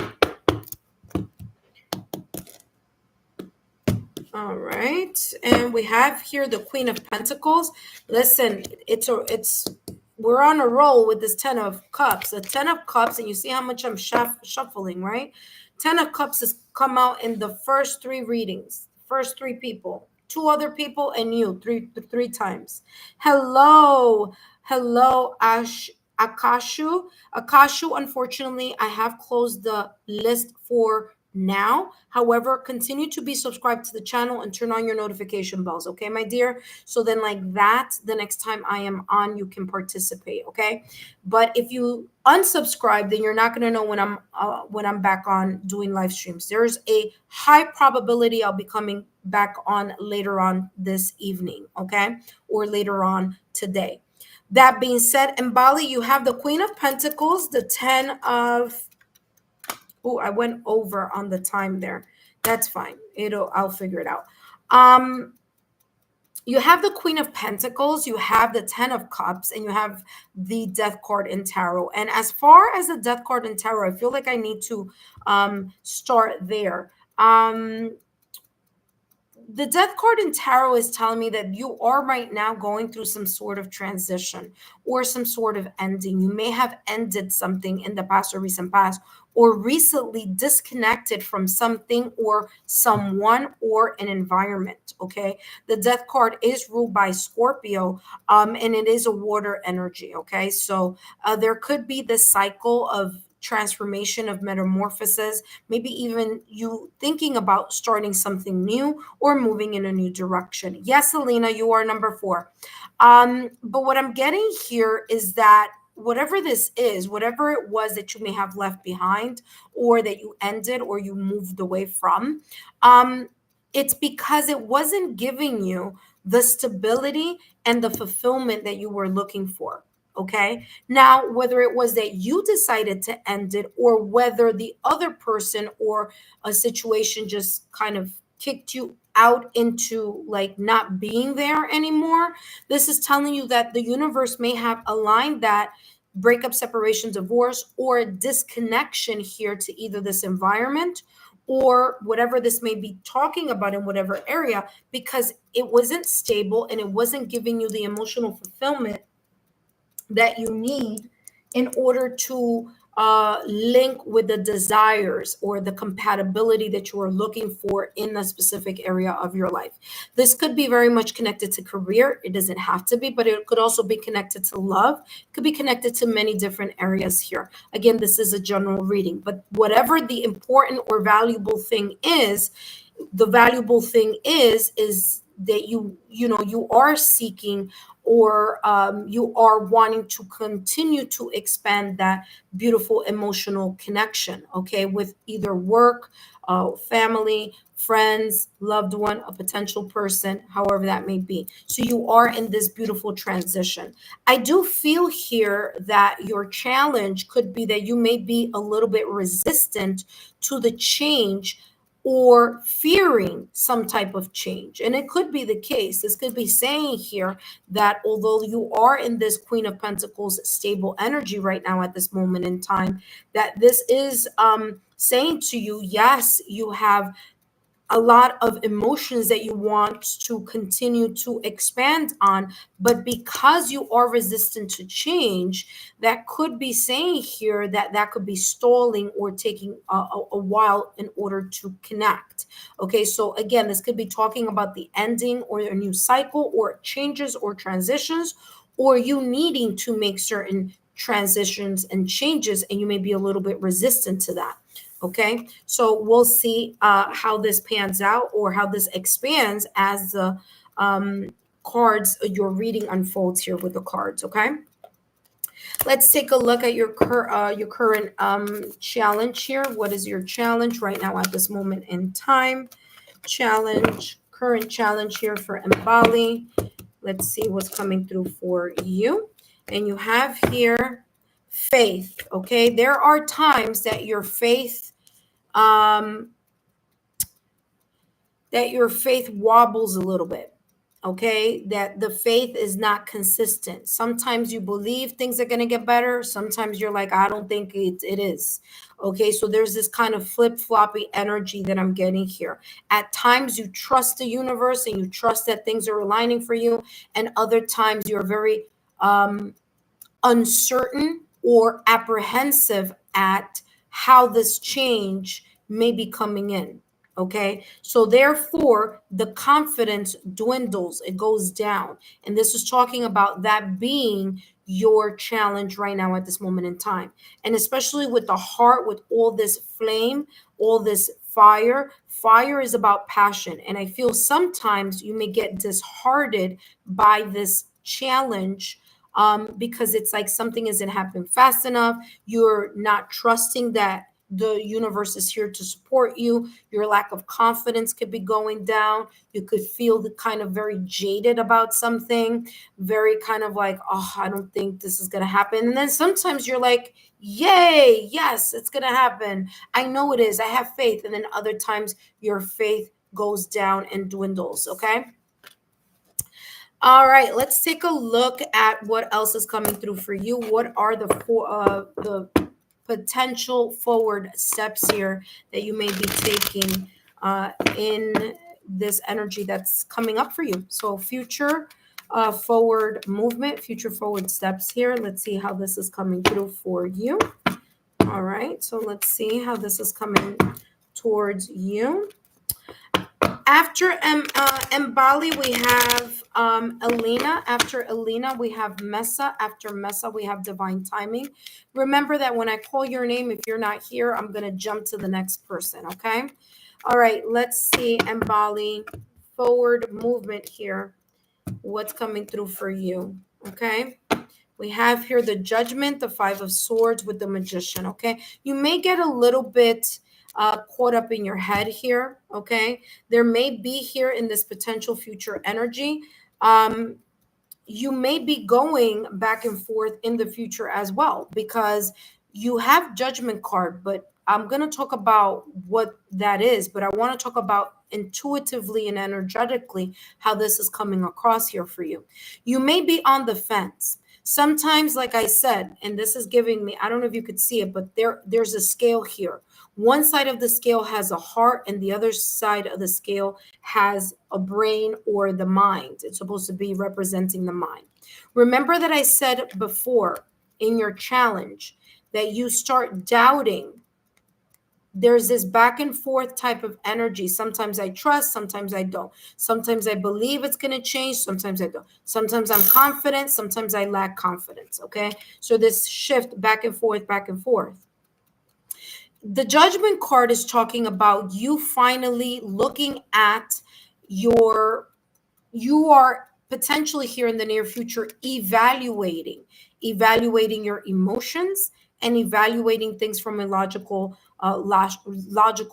All right, and we have here the Queen of Pentacles. Listen, we're on a roll with this Ten of Cups. The Ten of Cups, and you see how much I'm shuffling, right? Ten of Cups has come out in the first three readings, first three people, two other people, and you three times. Hello, hello, Akashu. Akashu, unfortunately, I have closed the list for now. However, continue to be subscribed to the channel and turn on your notification bells, okay, my dear? So then like that, the next time I am on, you can participate, okay? But if you unsubscribe, then you're not going to know when I'm back on doing live streams. There's a high probability I'll be coming back on later on this evening, okay? Or later on today. That being said, in Bali, you have the Queen of Pentacles, the 10 of... Oh, I went over on the time there. That's fine. I'll figure it out. You have the Queen of Pentacles, you have the Ten of Cups, and you have the Death card in Tarot. And as far as the Death card in Tarot, I feel like I need to start there. The Death card in Tarot is telling me that you are right now going through some sort of transition or some sort of ending. You may have ended something in the past or recent past, or recently disconnected from something or someone or an environment, okay? The Death card is ruled by Scorpio, and it is a water energy, okay? So there could be this cycle of transformation, of metamorphosis, maybe even you thinking about starting something new or moving in a new direction. Yes, Alina, you are number 4. But what I'm getting here is that whatever this is, whatever it was that you may have left behind or that you ended or you moved away from, it's because it wasn't giving you the stability and the fulfillment that you were looking for. Okay. Now, whether it was that you decided to end it or whether the other person or a situation just kind of kicked you out into like not being there anymore, this is telling you that the universe may have aligned that breakup, separation, divorce, or disconnection here to either this environment or whatever this may be talking about in whatever area, because it wasn't stable and it wasn't giving you the emotional fulfillment that you need in order to link with the desires or the compatibility that you are looking for in a specific area of your life. This could be very much connected to career. It doesn't have to be, but it could also be connected to love. It could be connected to many different areas here. Again, this is a general reading, but whatever the important or valuable thing is, the valuable thing is that you are seeking, or you are wanting to continue to expand that beautiful emotional connection, okay, with either work, family, friends, loved one, a potential person, however that may be. So you are in this beautiful transition. I do feel here that your challenge could be that you may be a little bit resistant to the change, or fearing some type of change. And it could be the case. This could be saying here that although you are in this Queen of Pentacles stable energy right now at this moment in time, that this is saying to you, yes, you have a lot of emotions that you want to continue to expand on, but because you are resistant to change, that could be saying here that that could be stalling or taking a while in order to connect. Okay, so again, this could be talking about the ending or a new cycle or changes or transitions, or you needing to make certain transitions and changes, and you may be a little bit resistant to that. Okay, so we'll see how this pans out, or how this expands as the cards, your reading unfolds here with the cards. Okay, let's take a look at your current challenge here. What is your challenge right now at this moment in time? Challenge, current challenge here for Mbali. Let's see what's coming through for you. And you have here faith. Okay, there are times that your faith um, that your faith wobbles a little bit. Okay, that the faith is not consistent. Sometimes you believe things are going to get better. Sometimes you're like, I don't think it is. Okay, so there's this kind of flip floppy energy that I'm getting here. At times you trust the universe and you trust that things are aligning for you, and other times you're very uncertain or apprehensive at how this change may be coming in. Okay, so therefore the confidence dwindles, it goes down. And this is talking about that being your challenge right now at this moment in time. And especially with the heart, with all this flame, all this fire. Fire is about passion. And I feel sometimes you may get disheartened by this challenge, because it's like something isn't happening fast enough. You're not trusting that the universe is here to support you. Your lack of confidence could be going down. You could feel the kind of very jaded about something, very kind of like, oh, I don't think this is going to happen. And then sometimes you're like, yay, yes, it's going to happen. I know it is. I have faith. And then other times your faith goes down and dwindles. Okay. All right, let's take a look at what else is coming through for you. What are the potential forward steps here that you may be taking in this energy that's coming up for you? So future forward movement, future forward steps here. Let's see how this is coming through for you. All right, so let's see how this is coming towards you. After Mbali, we have Elena. After Elena, we have Mesa. After Mesa, we have Divine Timing. Remember that when I call your name, if you're not here, I'm going to jump to the next person, okay? All right, let's see, Mbali, forward movement here. What's coming through for you, okay? We have here the Judgment, the Five of Swords with the Magician, okay? You may get a little bit caught up in your head here, okay? There may be here in this potential future energy. You may be going back and forth in the future as well, because you have Judgment card, but I'm going to talk about what that is, but I want to talk about intuitively and energetically how this is coming across here for you. You may be on the fence. Sometimes, like I said, and this is giving me, I don't know if you could see it, but there's a scale here. One side of the scale has a heart, and the other side of the scale has a brain or the mind. It's supposed to be representing the mind. Remember that I said before in your challenge that you start doubting. There's this back and forth type of energy. Sometimes I trust, sometimes I don't. Sometimes I believe it's going to change, sometimes I don't. Sometimes I'm confident, sometimes I lack confidence. Okay. So this shift back and forth, back and forth. The judgment card is talking about you finally looking at your, you are potentially here in the near future evaluating your emotions and evaluating things from a logical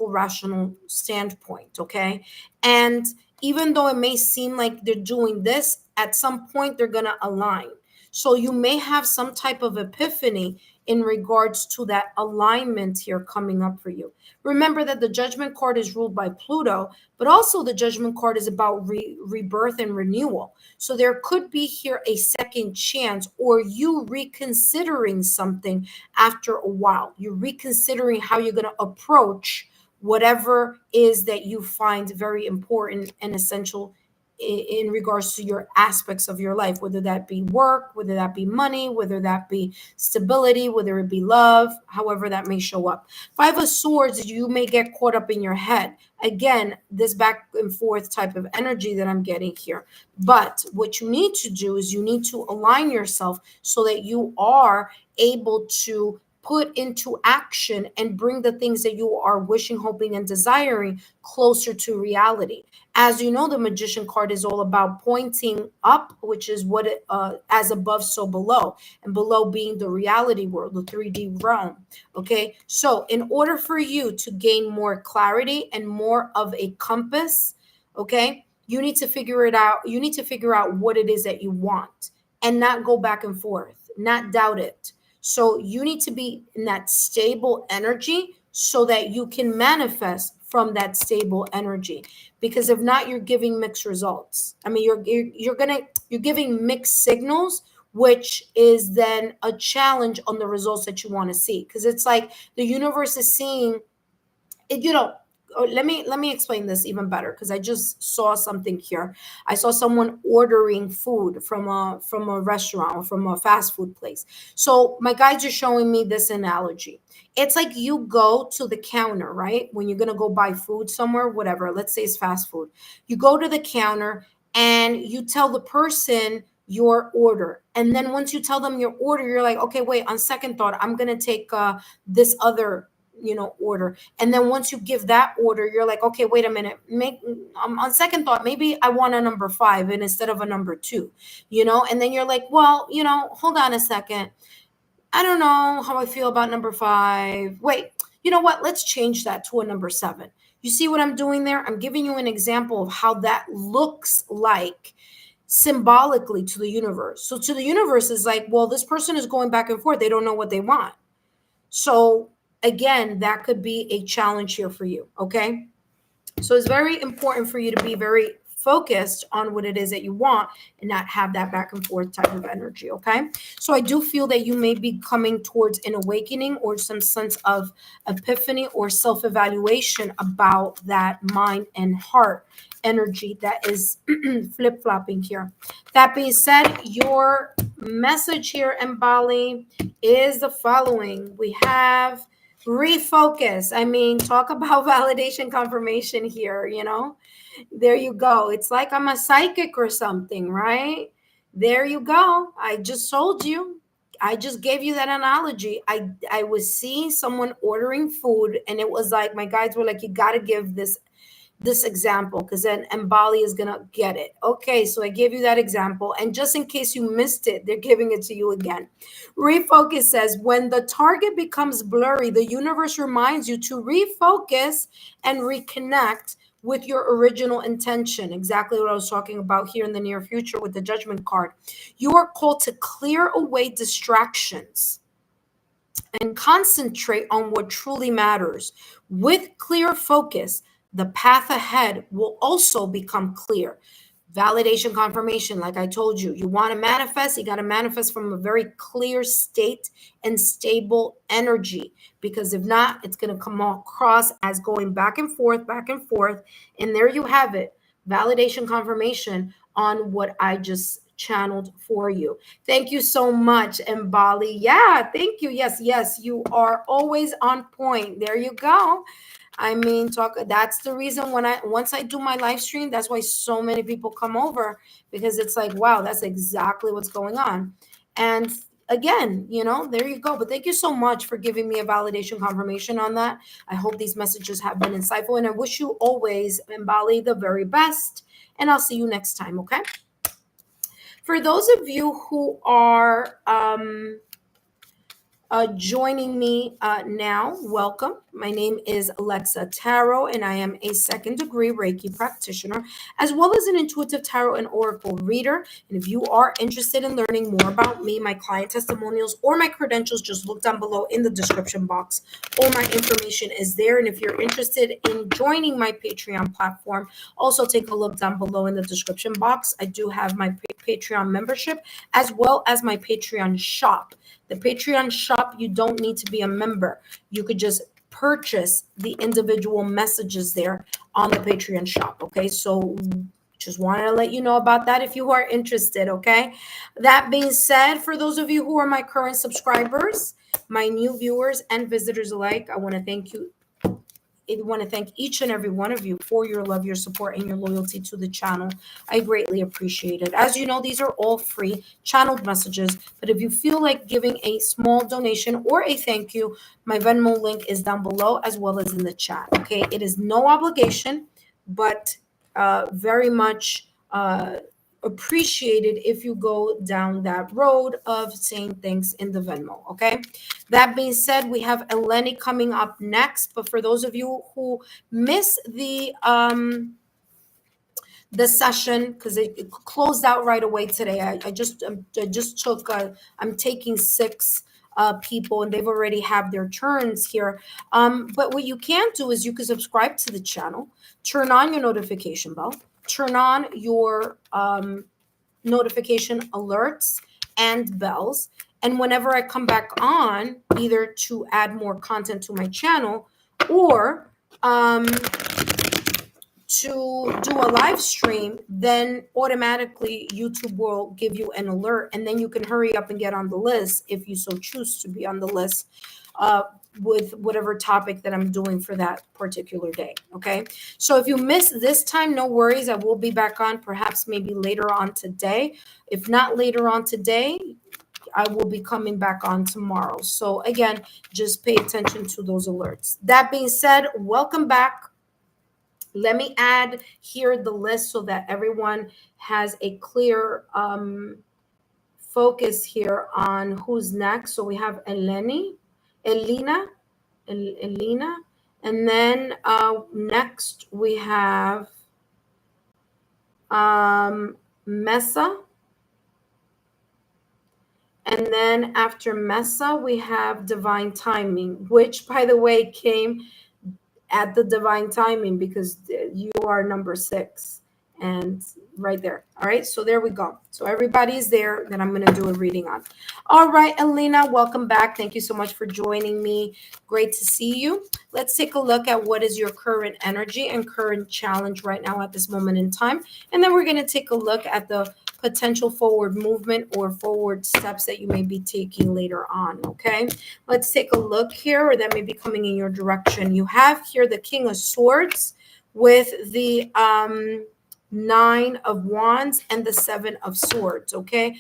rational standpoint. Okay. And even though it may seem like they're doing this, at some point they're going to align. So you may have some type of epiphany in regards to that alignment here coming up for you. Remember that the judgment card is ruled by Pluto, but also the judgment card is about rebirth and renewal. So there could be here a second chance, or you reconsidering something after a while. You're reconsidering how you're going to approach whatever is that you find very important and essential in regards to your aspects of your life, whether that be work, whether that be money, whether that be stability, whether it be love, however that may show up. Five of Swords, you may get caught up in your head. Again, this back and forth type of energy that I'm getting here. But what you need to do is you need to align yourself so that you are able to put into action and bring the things that you are wishing, hoping, and desiring closer to reality. As you know, the Magician card is all about pointing up, which is what it, as above, so below, and below being the reality world, the 3D realm. Okay, so in order for you to gain more clarity and more of a compass, okay, you need to figure it out. You need to figure out what it is that you want and not go back and forth, not doubt it. So you need to be in that stable energy so that you can manifest from that stable energy. Because if not, you're giving mixed results. I mean, you're giving mixed signals, which is then a challenge on the results that you want to see. Because it's like the universe is seeing it, let me explain this even better, because I just saw something here. I saw someone ordering food from a restaurant or from a fast food place. So my guides are showing me this analogy. It's like you go to the counter, right? When you're gonna go buy food somewhere, whatever, let's say it's fast food. You go to the counter and you tell the person your order. And then once you tell them your order, you're like, okay, wait, on second thought, I'm gonna take this other order. And then once you give that order, you're like, okay, wait a minute, make on second thought, maybe I want a number 5 and instead of a number 2. And then you're like, well, hold on a second, I don't know how I feel about number 5. Wait, you know what, let's change that to a number 7. You see what I'm doing there? I'm giving you an example of how that looks like symbolically to the universe. So to the universe is like, well, this person is going back and forth, they don't know what they want. So again, that could be a challenge here for you. Okay. So it's very important for you to be very focused on what it is that you want and not have that back and forth type of energy. Okay. So I do feel that you may be coming towards an awakening or some sense of epiphany or self-evaluation about that mind and heart energy that is flip-flopping here. That being said, your message here in Bali is the following. We have refocus. I mean, talk about validation confirmation here, There you go. It's like I'm a psychic or something, right? There you go. I just told you. I just gave you that analogy. I was seeing someone ordering food, and it was like my guides were like, you got to give this example, because then Bali is going to get it. Okay, so I gave you that example. And just in case you missed it, they're giving it to you again. Refocus says, when the target becomes blurry, the universe reminds you to refocus and reconnect with your original intention. Exactly what I was talking about here in the near future with the Judgment card. You are called to clear away distractions and concentrate on what truly matters. With clear focus, the path ahead will also become clear. Validation confirmation, like I told you, you want to manifest, you got to manifest from a very clear state and stable energy, because if not, it's going to come across as going back and forth, back and forth. And there you have it, validation confirmation on what I just channeled for you. Thank you so much, Mbali. Yeah, thank you. Yes, yes, you are always on point. There you go. I mean, talk. That's the reason when once I do my live stream, that's why so many people come over, because it's like, wow, that's exactly what's going on. And again, there you go. But thank you so much for giving me a validation confirmation on that. I hope these messages have been insightful, and I wish you always, Mbali, the very best. And I'll see you next time. Okay. For those of you who are joining me now, welcome. My name is Alexa Tarot, and I am a second degree Reiki practitioner, as well as an intuitive tarot and oracle reader. And if you are interested in learning more about me, my client testimonials, or my credentials, just look down below in the description box. All my information is there. And if you're interested in joining my Patreon platform, also take a look down below in the description box. I do have my Patreon membership, as well as my Patreon shop. The Patreon shop, you don't need to be a member. You could just purchase the individual messages there on the Patreon shop. Okay, so just wanted to let you know about that if you are interested. Okay, that being said, for those of you who are my current subscribers, my new viewers and visitors alike, I want to thank you. I want to thank each and every one of you for your love, your support, and your loyalty to the channel. I greatly appreciate it. As you know, these are all free channeled messages, but if you feel like giving a small donation or a thank you, my Venmo link is down below as well as in the chat. Okay, it is no obligation, but very much appreciated if you go down that road of saying things in the Venmo. Okay. That being said, we have Eleni coming up next. But for those of you who miss the session, because it closed out right away today, I just took I'm taking 6 people, and they've already have their turns here. But what you can do is you can subscribe to the channel, turn on your notification bell, turn on your notification alerts and bells. And whenever I come back on, either to add more content to my channel or to do a live stream, then automatically YouTube will give you an alert, and then you can hurry up and get on the list if you so choose to be on the list with whatever topic that I'm doing for that particular day. Okay. So if you miss this time, no worries. I will be back on perhaps maybe later on today. If not later on today, I will be coming back on tomorrow. So again, just pay attention to those alerts. That being said, welcome back. Let me add here the list so that everyone has a clear focus here on who's next. So we have Elena, and then next we have Mesa, and then after Mesa we have Divine Timing, which by the way came at the divine timing because you are number 6 and right there. All right, so there we go. So everybody's there that I'm going to do a reading on. All right, Elena, welcome back. Thank you so much for joining me. Great to see you. Let's take a look at what is your current energy and current challenge right now at this moment in time, and then we're going to take a look at the potential forward movement or forward steps that you may be taking later on. Okay, let's take a look here, or that may be coming in your direction. You have here the King of Swords with the 9 of Wands and the 7 of Swords. Okay,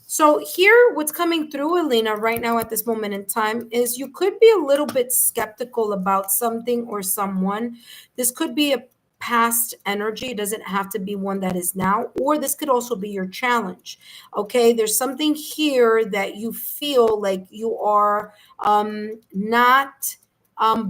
so here what's coming through, Elena, right now at this moment in time is you could be a little bit skeptical about something or someone. This could be a past energy. It doesn't have to be one that is now, or this could also be your challenge. Okay, there's something here that you feel like you are not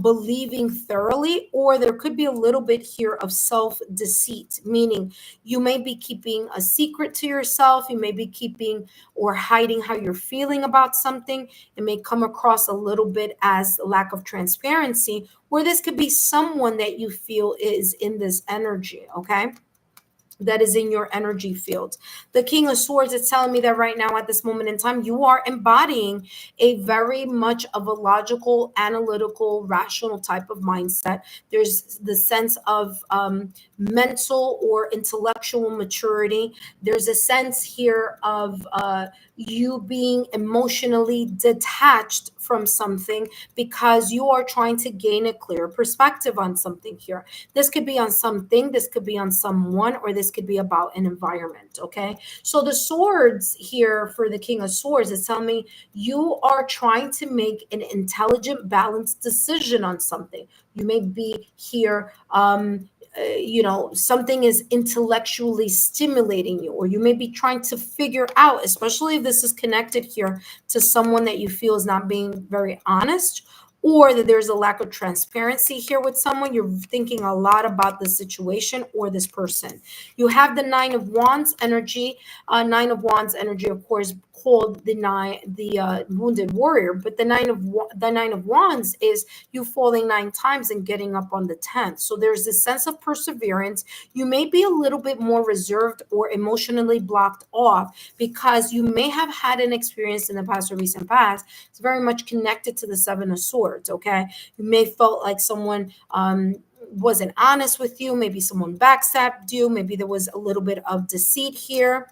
believing thoroughly, or there could be a little bit here of self-deceit, meaning you may be keeping a secret to yourself. You may be keeping or hiding how you're feeling about something. It may come across a little bit as lack of transparency, where this could be someone that you feel is in this energy. Okay, that is in your energy field. The King of Swords is telling me that right now at this moment in time, you are embodying a very much of a logical, analytical, rational type of mindset. There's the sense of mental or intellectual maturity. There's a sense here of you being emotionally detached from something because you are trying to gain a clear perspective on something here. This could be on something, this could be on someone, or this could be about an environment. Okay. So the swords here for the King of Swords is telling me you are trying to make an intelligent, balanced decision on something. You may be here something is intellectually stimulating you, or you may be trying to figure out, especially if this is connected here to someone that you feel is not being very honest, or that there's a lack of transparency here with someone. You're thinking a lot about the situation or this person. You have the Nine of Wands energy. Nine of Wands energy, of course, called the wounded warrior, but the Nine of Wands is you falling 9 times and getting up on the 10th. So there's this sense of perseverance. You may be a little bit more reserved or emotionally blocked off because you may have had an experience in the past or recent past. It's very much connected to the Seven of Swords. Okay, you may felt like someone wasn't honest with you. Maybe someone backstabbed you. Maybe there was a little bit of deceit here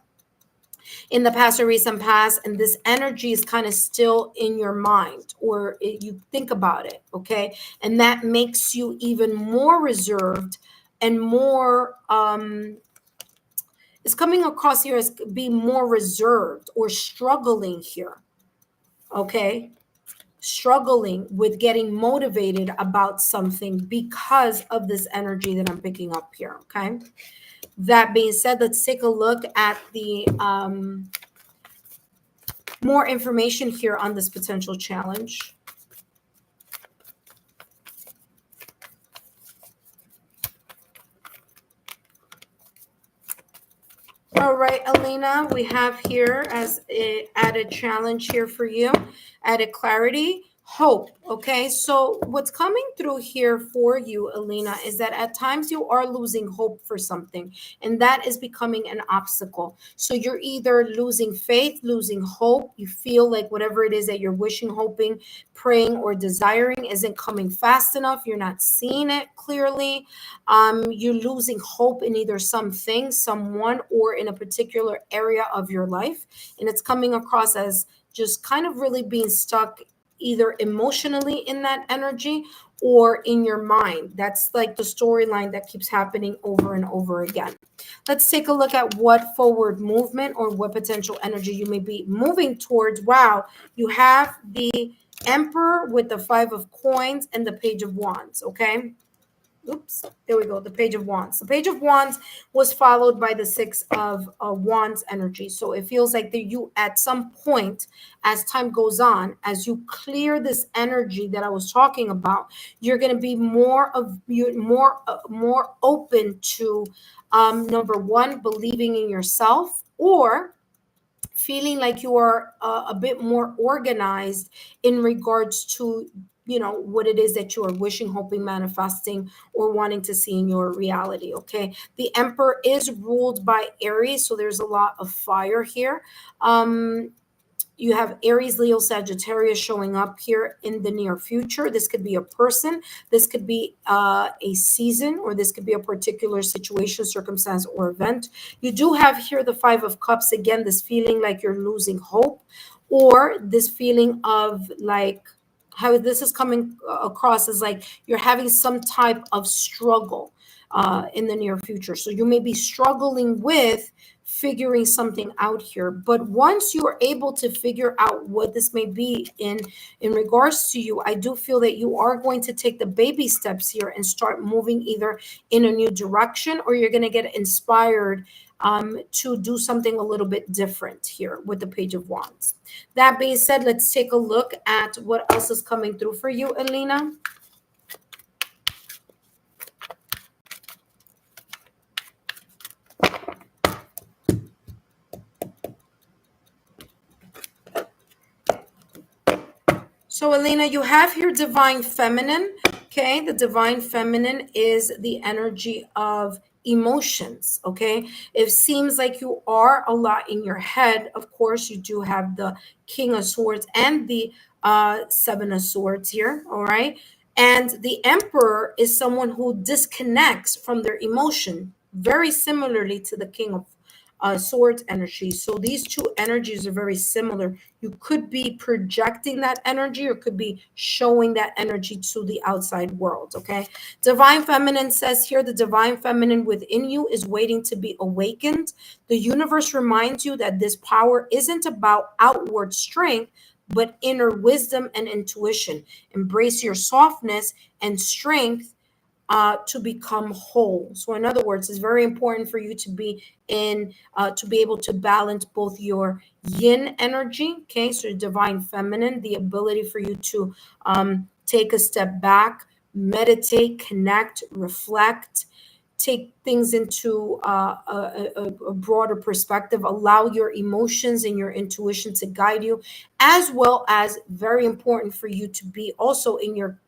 in the past or recent past, and this energy is kind of still in your mind, or you think about it. Okay, and that makes you even more reserved and more it's coming across here as being more reserved or struggling here. Okay, struggling with getting motivated about something because of this energy that I'm picking up here. Okay, that being said, let's take a look at the more information here on this potential challenge. All right, Elena, we have here as a added challenge here for you, added clarity, hope. Okay, so what's coming through here for you, Elena, is that at times you are losing hope for something, and that is becoming an obstacle. So you're either losing faith, losing hope. You feel like whatever it is that you're wishing, hoping, praying, or desiring isn't coming fast enough. You're not seeing it clearly. You're losing hope in either something, someone, or in a particular area of your life. And it's coming across as just kind of really being stuck either emotionally in that energy or in your mind. That's like the storyline that keeps happening over and over again. Let's take a look at what forward movement or what potential energy you may be moving towards. Wow, you have the Emperor with the Five of Coins and the Page of Wands. Okay, oops, there we go, the Page of Wands. The Page of Wands was followed by the Six of Wands energy. So it feels like that you, at some point, as time goes on, as you clear this energy that I was talking about, you're going to be more open to number one, believing in yourself, or feeling like you are a bit more organized in regards to what it is that you are wishing, hoping, manifesting, or wanting to see in your reality. Okay, the Emperor is ruled by Aries, so there's a lot of fire here. You have Aries, Leo, Sagittarius showing up here in the near future. This could be a person, this could be a season, or this could be a particular situation, circumstance, or event. You do have here the Five of Cups. Again, this feeling like you're losing hope, or this feeling of like, how this is coming across as like you're having some type of struggle in the near future. So you may be struggling with figuring something out here, but once you are able to figure out what this may be in regards to you, I do feel that you are going to take the baby steps here and start moving either in a new direction, or you're going to get inspired to do something a little bit different here with the Page of Wands. That being said, let's take a look at what else is coming through for you, Elena. So, Elena, you have here Divine Feminine. Okay, the Divine Feminine is the energy of emotions. Okay, it seems like you are a lot in your head. Of course, you do have the King of Swords and the Seven of Swords here. All right, and the Emperor is someone who disconnects from their emotion, very similarly to the King of Swords energy. So these two energies are very similar. You could be projecting that energy or could be showing that energy to the outside world. Okay, Divine Feminine says here, the Divine Feminine within you is waiting to be awakened. The universe reminds you that this power isn't about outward strength, but inner wisdom and intuition. Embrace your softness and strength to become whole. So, in other words, it's very important for you to be to be able to balance both your yin energy, okay, so divine feminine, the ability for you to take a step back, meditate, connect, reflect, take things into a broader perspective, allow your emotions and your intuition to guide you, as well as very important for you to be also in your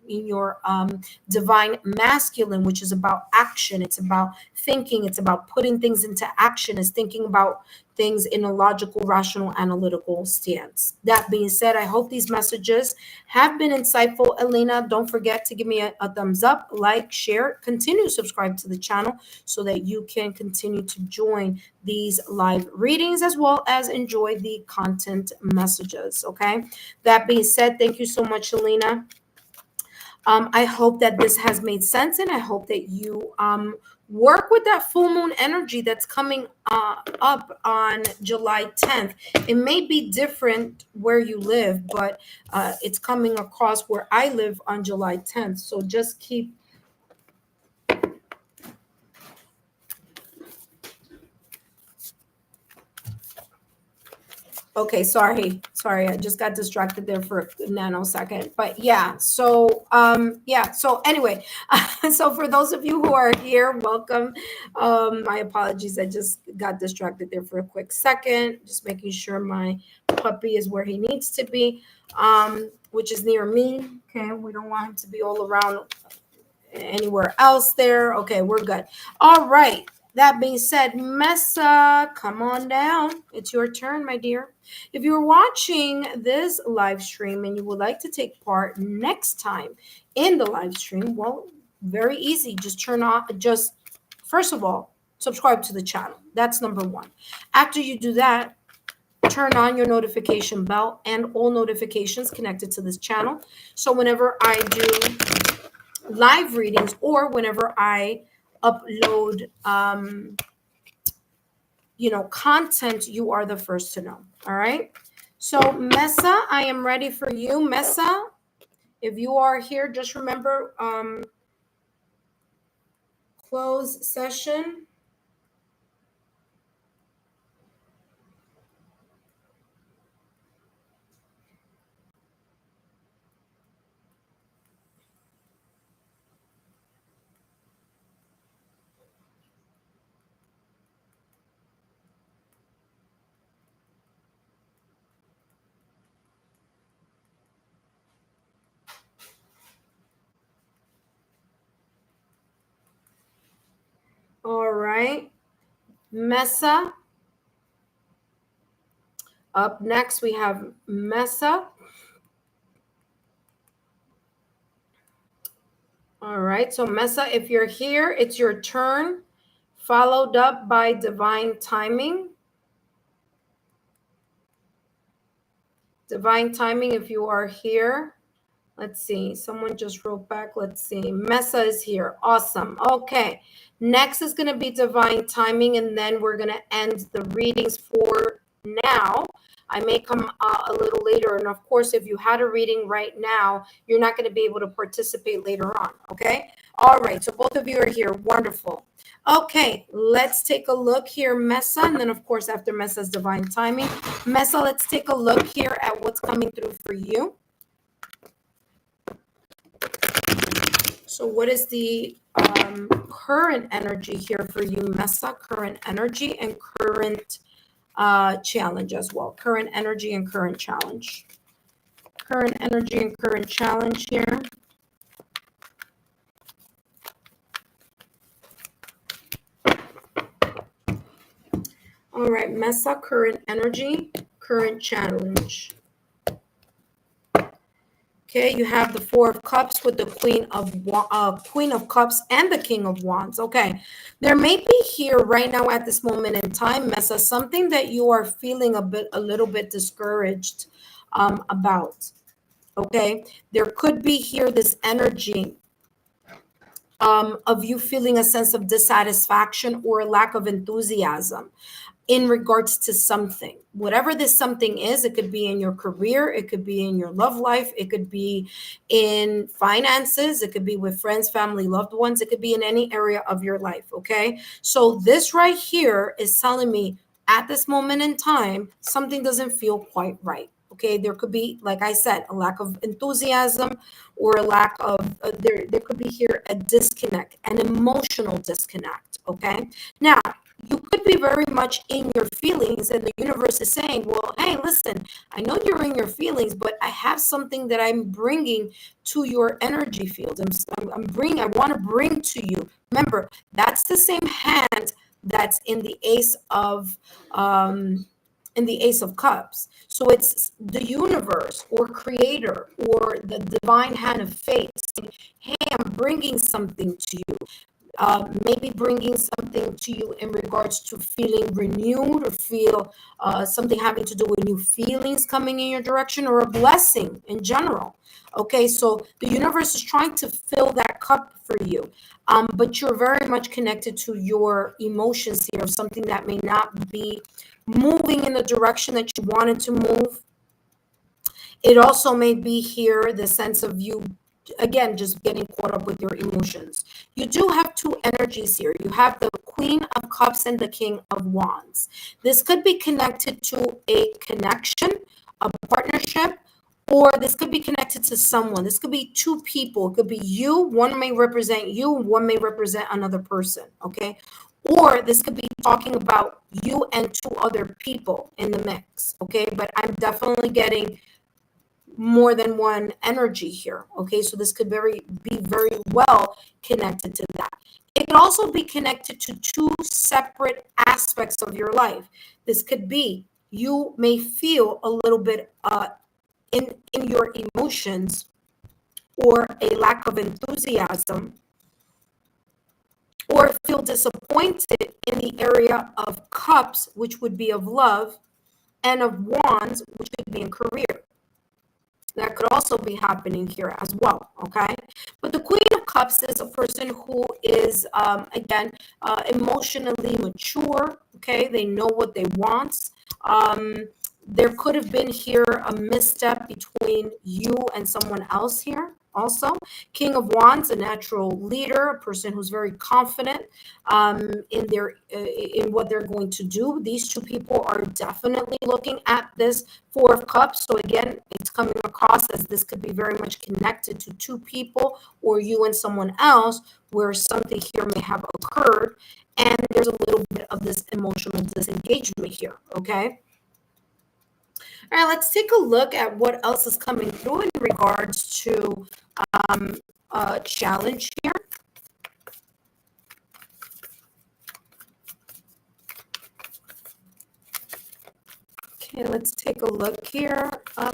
divine masculine, which is about action. It's about thinking, it's about putting things into action, it's thinking about things in a logical, rational, analytical stance. That being said, I hope these messages have been insightful. Elena, don't forget to give me a thumbs up, like, share, continue to subscribe to the channel so that you can continue to join these live readings as well as enjoy the content messages. Okay, that being said, thank you so much, Elena. I hope that this has made sense, and I hope that you work with that full moon energy that's coming up on July 10th. It may be different where you live, but it's coming across where I live on July 10th. So just keep Okay, sorry, I just got distracted there for a nanosecond. But so anyway, so for those of you who are here, welcome. My apologies, I just got distracted there for a quick second, just making sure my puppy is where he needs to be, which is near me. Okay, we don't want him to be all around anywhere else there. Okay, we're good. All right. That being said, Messa, come on down. It's your turn, my dear. If you're watching this live stream and you would like to take part next time in the live stream, well, very easy. Just first of all, subscribe to the channel. That's number one. After you do that, turn on your notification bell and all notifications connected to this channel. So whenever I do live readings or whenever I upload content, you are the first to know. All right, so Messa, I am ready for you. Messa, if you are here, just remember close session. All right, Messa. Up next we have Messa. All right, so Messa, if you're here, it's your turn, followed up by divine timing. Divine timing, if you are here. Let's see. Someone just wrote back. Let's see. Messa is here. Awesome. Okay. Next is going to be divine timing, and then we're going to end the readings for now. I may come a little later. And of course, if you had a reading right now, you're not going to be able to participate later on. Okay. All right. So both of you are here. Wonderful. Okay. Let's take a look here, Messa. And then, of course, after Messa's divine timing, Messa, let's take a look here at what's coming through for you. So what is the current energy here for you, Messa? Current energy and current challenge as well. Current energy and current challenge. Current energy and current challenge here. All right, Mesa, current energy, current challenge. Okay, you have the Four of Cups with the Queen of Cups and the King of Wands. Okay, there may be here right now at this moment in time, Mesa, something that you are feeling a little bit discouraged about. Okay, there could be here this energy of you feeling a sense of dissatisfaction or a lack of enthusiasm in regards to something, whatever this something is. It could be in your career, it could be in your love life, it could be in finances, it could be with friends, family, loved ones, it could be in any area of your life. Okay, so this right here is telling me at this moment in time something doesn't feel quite right. Okay, there could be, like I said, a lack of enthusiasm or a lack of there could be here a disconnect, an emotional disconnect. Okay, now you could be very much in your feelings, and the universe is saying, well, hey, listen, I know you're in your feelings, but I have something that I'm bringing to your energy field. I want to bring to you. Remember, that's the same hand that's in the Ace of Cups. So it's the universe or creator or the divine hand of fate saying, hey, I'm bringing something to you. Maybe bringing something to you in regards to feeling renewed or feel something having to do with new feelings coming in your direction or a blessing in general. Okay, so the universe is trying to fill that cup for you, but you're very much connected to your emotions here of something that may not be moving in the direction that you wanted to move. It also may be here the sense of you, again, just getting caught up with your emotions. You do have two energies here. You have the Queen of Cups and the King of Wands. This could be connected to a connection, a partnership, or this could be connected to someone. This could be two people. It could be you. One may represent you, one may represent another person. Okay. Or this could be talking about you and two other people in the mix. Okay. But I'm definitely getting more than one energy here. Okay, so this could be very well connected to that. It could also be connected to two separate aspects of your life. This could be you may feel a little bit in your emotions or a lack of enthusiasm, or feel disappointed in the area of cups, which would be of love, and of wands, which could be in career. That could also be happening here as well. Okay, but the Queen of Cups is a person who is again emotionally mature. Okay, they know what they want. There could have been here a misstep between you and someone else here. Also, King of Wands, a natural leader, a person who's very confident in what they're going to do. These two people are definitely looking at this Four of Cups. So again, it's coming across as this could be very much connected to two people or you and someone else, where something here may have occurred, and there's a little bit of this emotional disengagement here. Okay. All right, let's take a look at what else is coming through in regards to challenge here. Okay, let's take a look here,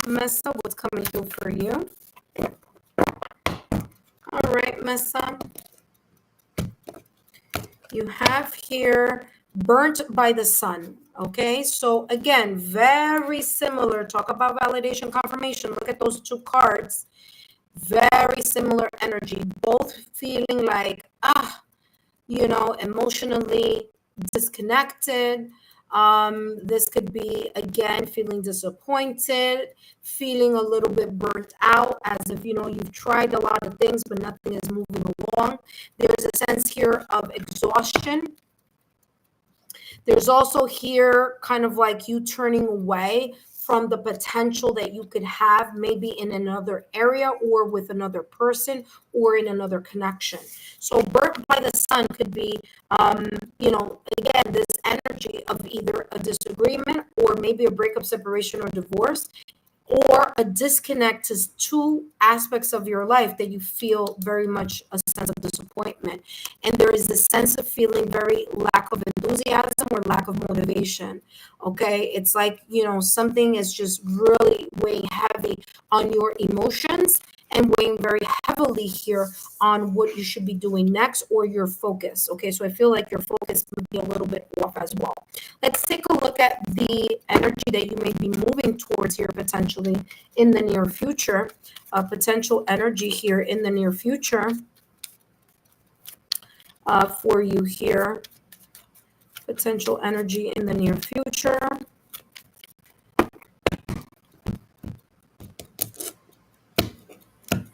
Mesa, what's coming through for you. All right, Mesa. You have here burnt by the sun. Okay, so again, very similar. Talk about validation, confirmation. Look at those two cards. Very similar energy, both feeling like, emotionally disconnected. This could be, again, feeling disappointed, feeling a little bit burnt out, as if, you've tried a lot of things, but nothing is moving along. There's a sense here of exhaustion. There's also here kind of like you turning away from the potential that you could have maybe in another area or with another person or in another connection. So burnt by the sun could be, again, this energy of either a disagreement or maybe a breakup, separation, or divorce, or a disconnect to two aspects of your life that you feel very much a sense of disappointment. And there is this sense of feeling very lack of enthusiasm or lack of motivation. Okay. It's like, something is just really weighing heavy on your emotions and weighing very heavily here on what you should be doing next or your focus. Okay. So I feel like your focus might be a little bit off as well. Let's take a look at the energy that you may be moving towards here potentially in the near future. Potential energy here in the near future for you here. Potential energy in the near future.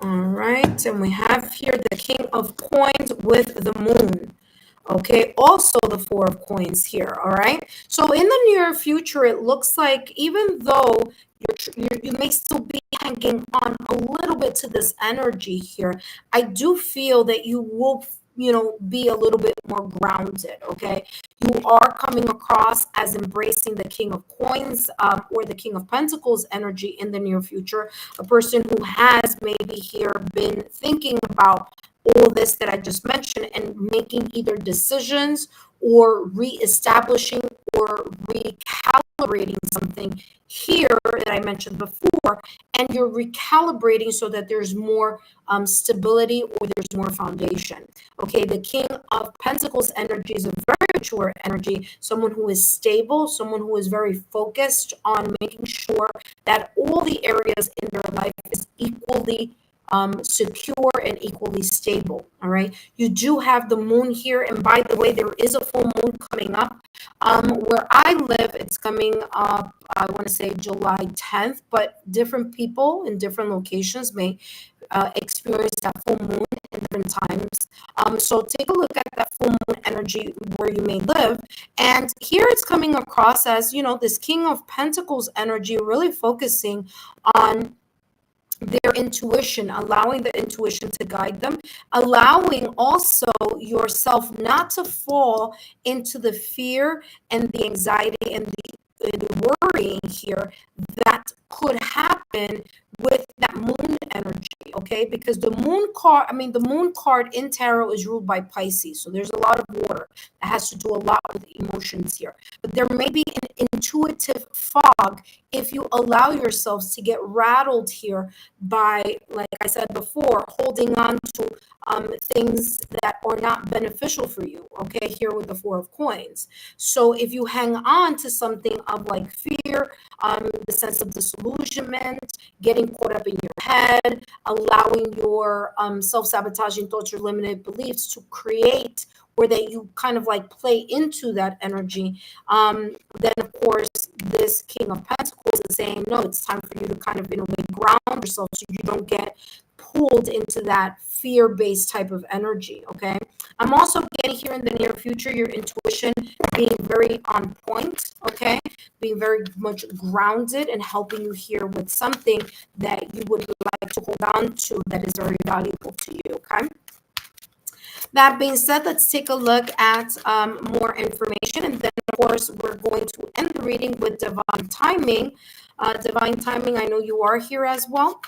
All right. And we have here the King of Coins with the Moon. Okay, also the Four of Coins here. All right, so in the near future, it looks like even though you may still be hanging on a little bit to this energy here, I do feel that you will, be a little bit more grounded. Okay, you are coming across as embracing the King of Coins or the King of Pentacles energy in the near future. A person who has maybe here been thinking about all this that I just mentioned and making either decisions or reestablishing or recalibrating something here that I mentioned before, and you're recalibrating so that there's more stability or there's more foundation. Okay, the King of Pentacles energy is a very mature energy, someone who is stable, someone who is very focused on making sure that all the areas in their life is equally secure and equally stable. All right. You do have the moon here. And by the way, there is a full moon coming up. Where I live, it's coming up, I want to say July 10th, but different people in different locations may experience that full moon in different times. So take a look at that full moon energy where you may live. And here it's coming across as, this King of Pentacles energy, really focusing on their intuition, allowing the intuition to guide them, allowing also yourself not to fall into the fear and the anxiety and the worrying here that could happen with that moon energy. Okay, because the moon card in tarot is ruled by Pisces, so there's a lot of water that has to do a lot with emotions here. But there may be an intuitive fog if you allow yourselves to get rattled here by, like I said before, holding on to things that are not beneficial for you. Okay, here with the Four of Coins. So if you hang on to something of like fear, the sense of disillusionment, getting caught up in your head, allowing your self-sabotaging thoughts or limited beliefs to create, or that you kind of like play into that energy, then of course this King of Pentacles is saying, no, it's time for you to kind of in a way ground yourself so you don't get pulled into that fear-based type of energy. Okay, I'm also getting here in the near future your intuition being very on point. Okay, being very much grounded and helping you here with something that you would like to hold on to that is very valuable to you. Okay, that being said, let's take a look at more information. And then, of course, we're going to end the reading with divine timing. Divine timing, I know you are here as well.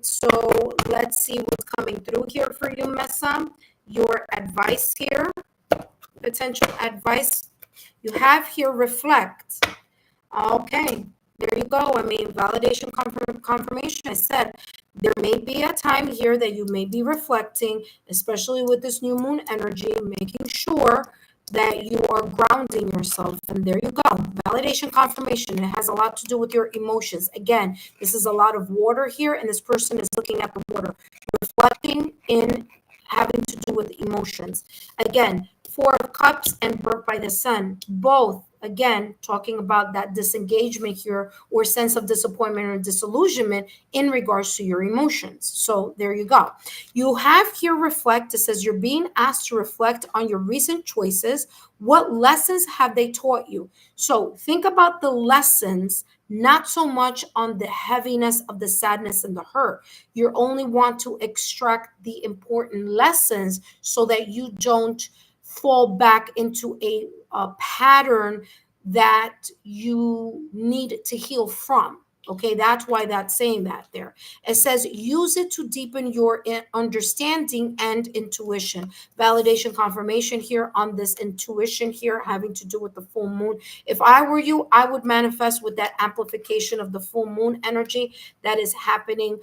So let's see what's coming through here for you, Messa. Your advice here, potential advice. You have here reflect. Okay, there you go. I mean, validation, confirmation. I said there may be a time here that you may be reflecting, especially with this new moon energy, making sure that you are grounding yourself. And there you go. Validation, confirmation. It has a lot to do with your emotions. Again, this is a lot of water here, and this person is looking at the water, reflecting in having to do with emotions. Again, Four of Cups and Birth by the Sun, both, again, talking about that disengagement here or sense of disappointment or disillusionment in regards to your emotions. So there you go. You have here reflect. It says you're being asked to reflect on your recent choices. What lessons have they taught you? So think about the lessons, not so much on the heaviness of the sadness and the hurt. You only want to extract the important lessons so that you don't fall back into a pattern that you need to heal from. Okay, that's why that's saying that there. It says use it to deepen your understanding and intuition. Validation confirmation here on this intuition here having to do with the full moon. If I were you, I would manifest with that amplification of the full moon energy that is happening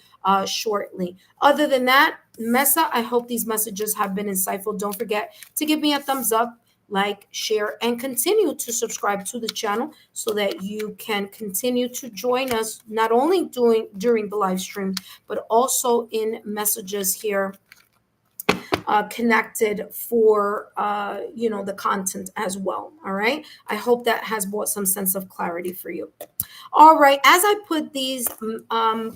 shortly. Other than that, Mesa, I hope these messages have been insightful. Don't forget to give me a thumbs up, like, share, and continue to subscribe to the channel so that you can continue to join us not only during the live stream, but also in messages here connected for the content as well. All right. I hope that has brought some sense of clarity for you. All right. As I put these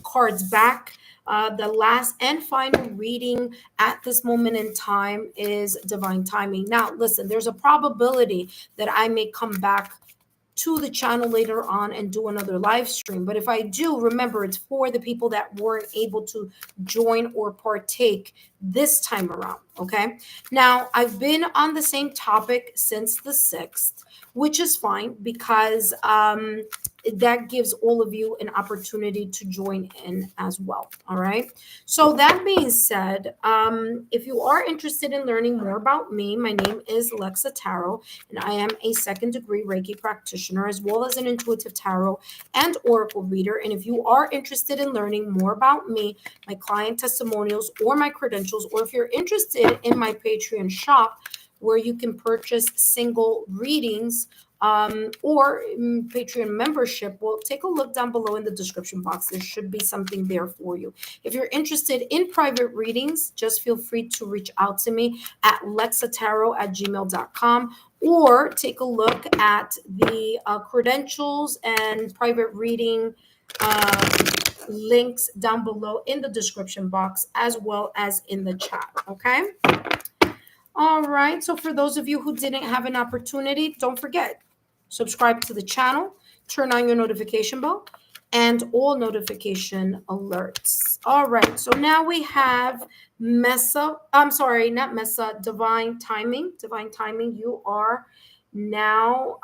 cards back, the last and final reading at this moment in time is divine timing. Now, listen, there's a probability that I may come back to the channel later on and do another live stream. But if I do, remember, it's for the people that weren't able to join or partake this time around. Okay. Now, I've been on the same topic since the 6th, which is fine because that gives all of you an opportunity to join in as well. All right. So that being said, if you are interested in learning more about me, my name is Lexa Tarot, and I am a second degree Reiki practitioner as well as an intuitive tarot and oracle reader. And if you are interested in learning more about me, my client testimonials, or my credentials, or if you're interested in my Patreon shop where you can purchase single readings, or Patreon membership, well, take a look down below in the description box. There should be something there for you. If you're interested in private readings, just feel free to reach out to me at lexatarot@gmail.com, or take a look at the credentials and private reading links down below in the description box as well as in the chat. Okay. All right. So for those of you who didn't have an opportunity, don't forget, subscribe to the channel, turn on your notification bell, and all notification alerts. All right. So now we have Mesa. I'm sorry, not Mesa. Divine timing. Divine timing. You are now.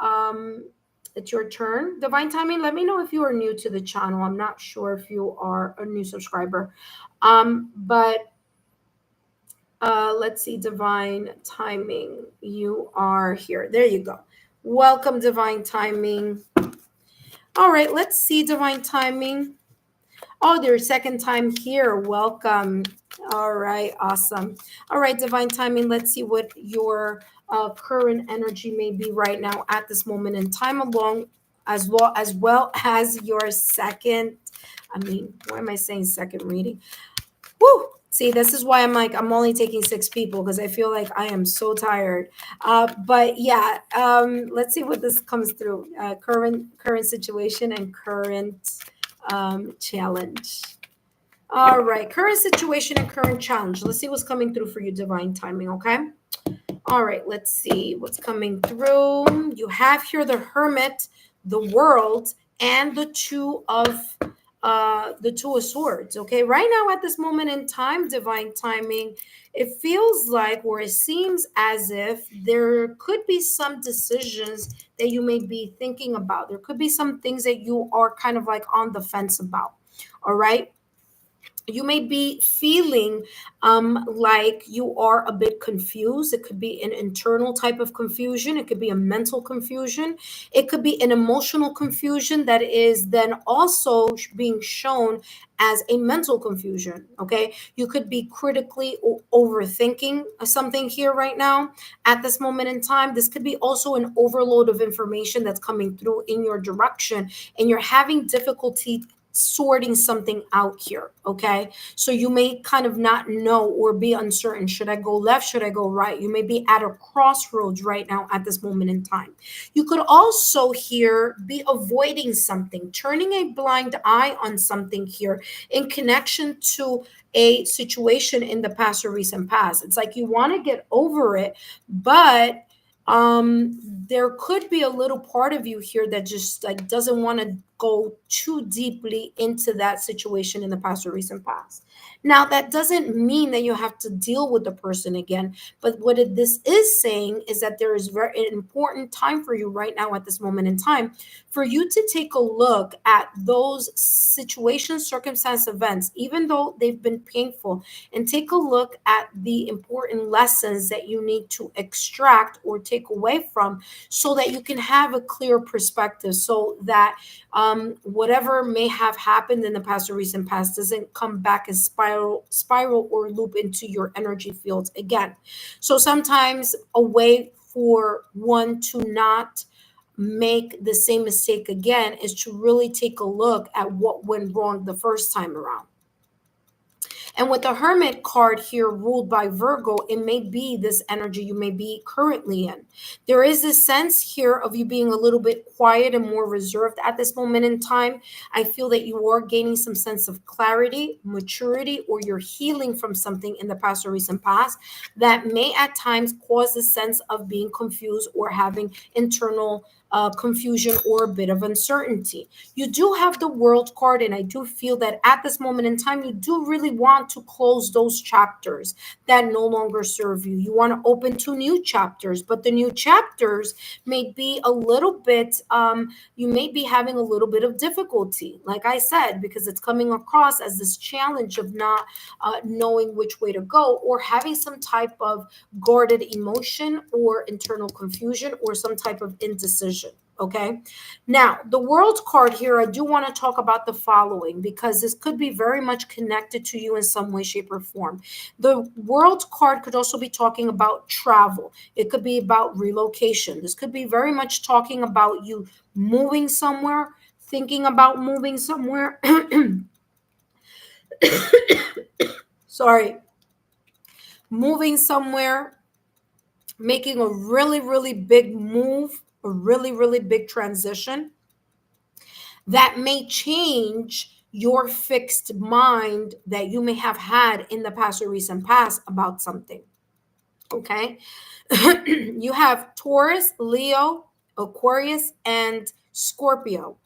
It's your turn. Divine timing. Let me know if you are new to the channel. I'm not sure if you are a new subscriber, but let's see, divine timing. You are here. There you go. Welcome, divine timing. All right, let's see, divine timing. Oh, their second time here. Welcome. All right, awesome. All right, divine timing. Let's see what your current energy may be right now at this moment in time, along as well as your second. I mean, why am I saying second reading? Woo! See, this is why I'm only taking 6 people because I feel like I am so tired. But yeah, let's see what this comes through. Current situation and current challenge. All right, current situation and current challenge. Let's see what's coming through for you, divine timing. Okay. All right, let's see what's coming through. You have here the Hermit, the World, and the Two of Swords. Okay, right now at this moment in time, divine timing, it feels like, or it seems as if there could be some decisions that you may be thinking about. There could be some things that you are kind of like on the fence about. All right. You may be feeling like you are a bit confused. It could be an internal type of confusion. It could be a mental confusion. It could be an emotional confusion that is then also being shown as a mental confusion. Okay. You could be critically overthinking something here right now at this moment in time. This could be also an overload of information that's coming through in your direction, and you're having difficulty sorting something out here. Okay. So you may kind of not know or be uncertain. Should I go left? Should I go right? You may be at a crossroads right now at this moment in time. You could also here be avoiding something, turning a blind eye on something here in connection to a situation in the past or recent past. It's like you want to get over it, but there could be a little part of you here that just like doesn't want to go too deeply into that situation in the past or recent past. Now, that doesn't mean that you have to deal with the person again, but what this is saying is that there is very an important time for you right now at this moment in time for you to take a look at those situations, circumstance, events, even though they've been painful, and take a look at the important lessons that you need to extract or take away from so that you can have a clear perspective so that whatever may have happened in the past or recent past doesn't come back and spiral or loop into your energy fields again. So sometimes a way for one to not make the same mistake again is to really take a look at what went wrong the first time around. And with the Hermit card here ruled by Virgo, it may be this energy you may be currently in. There is this sense here of you being a little bit quiet and more reserved at this moment in time. I feel that you are gaining some sense of clarity, maturity, or you're healing from something in the past or recent past that may at times cause a sense of being confused or having internal confusion or a bit of uncertainty. You do have the World card, and I do feel that at this moment in time, you do really want to close those chapters that no longer serve you. You want to open to new chapters, but the new chapters may be a little bit, you may be having a little bit of difficulty, like I said, because it's coming across as this challenge of not knowing which way to go or having some type of guarded emotion or internal confusion or some type of indecision. Okay. Now, the World card here, I do want to talk about the following because this could be very much connected to you in some way, shape, or form. The World card could also be talking about travel, it could be about relocation. This could be very much talking about you moving somewhere, thinking about moving somewhere. Sorry, moving somewhere, making a really, really big move, a really, really big transition that may change your fixed mind that you may have had in the past or recent past about something. Okay. You have Taurus, Leo, Aquarius, and Scorpio.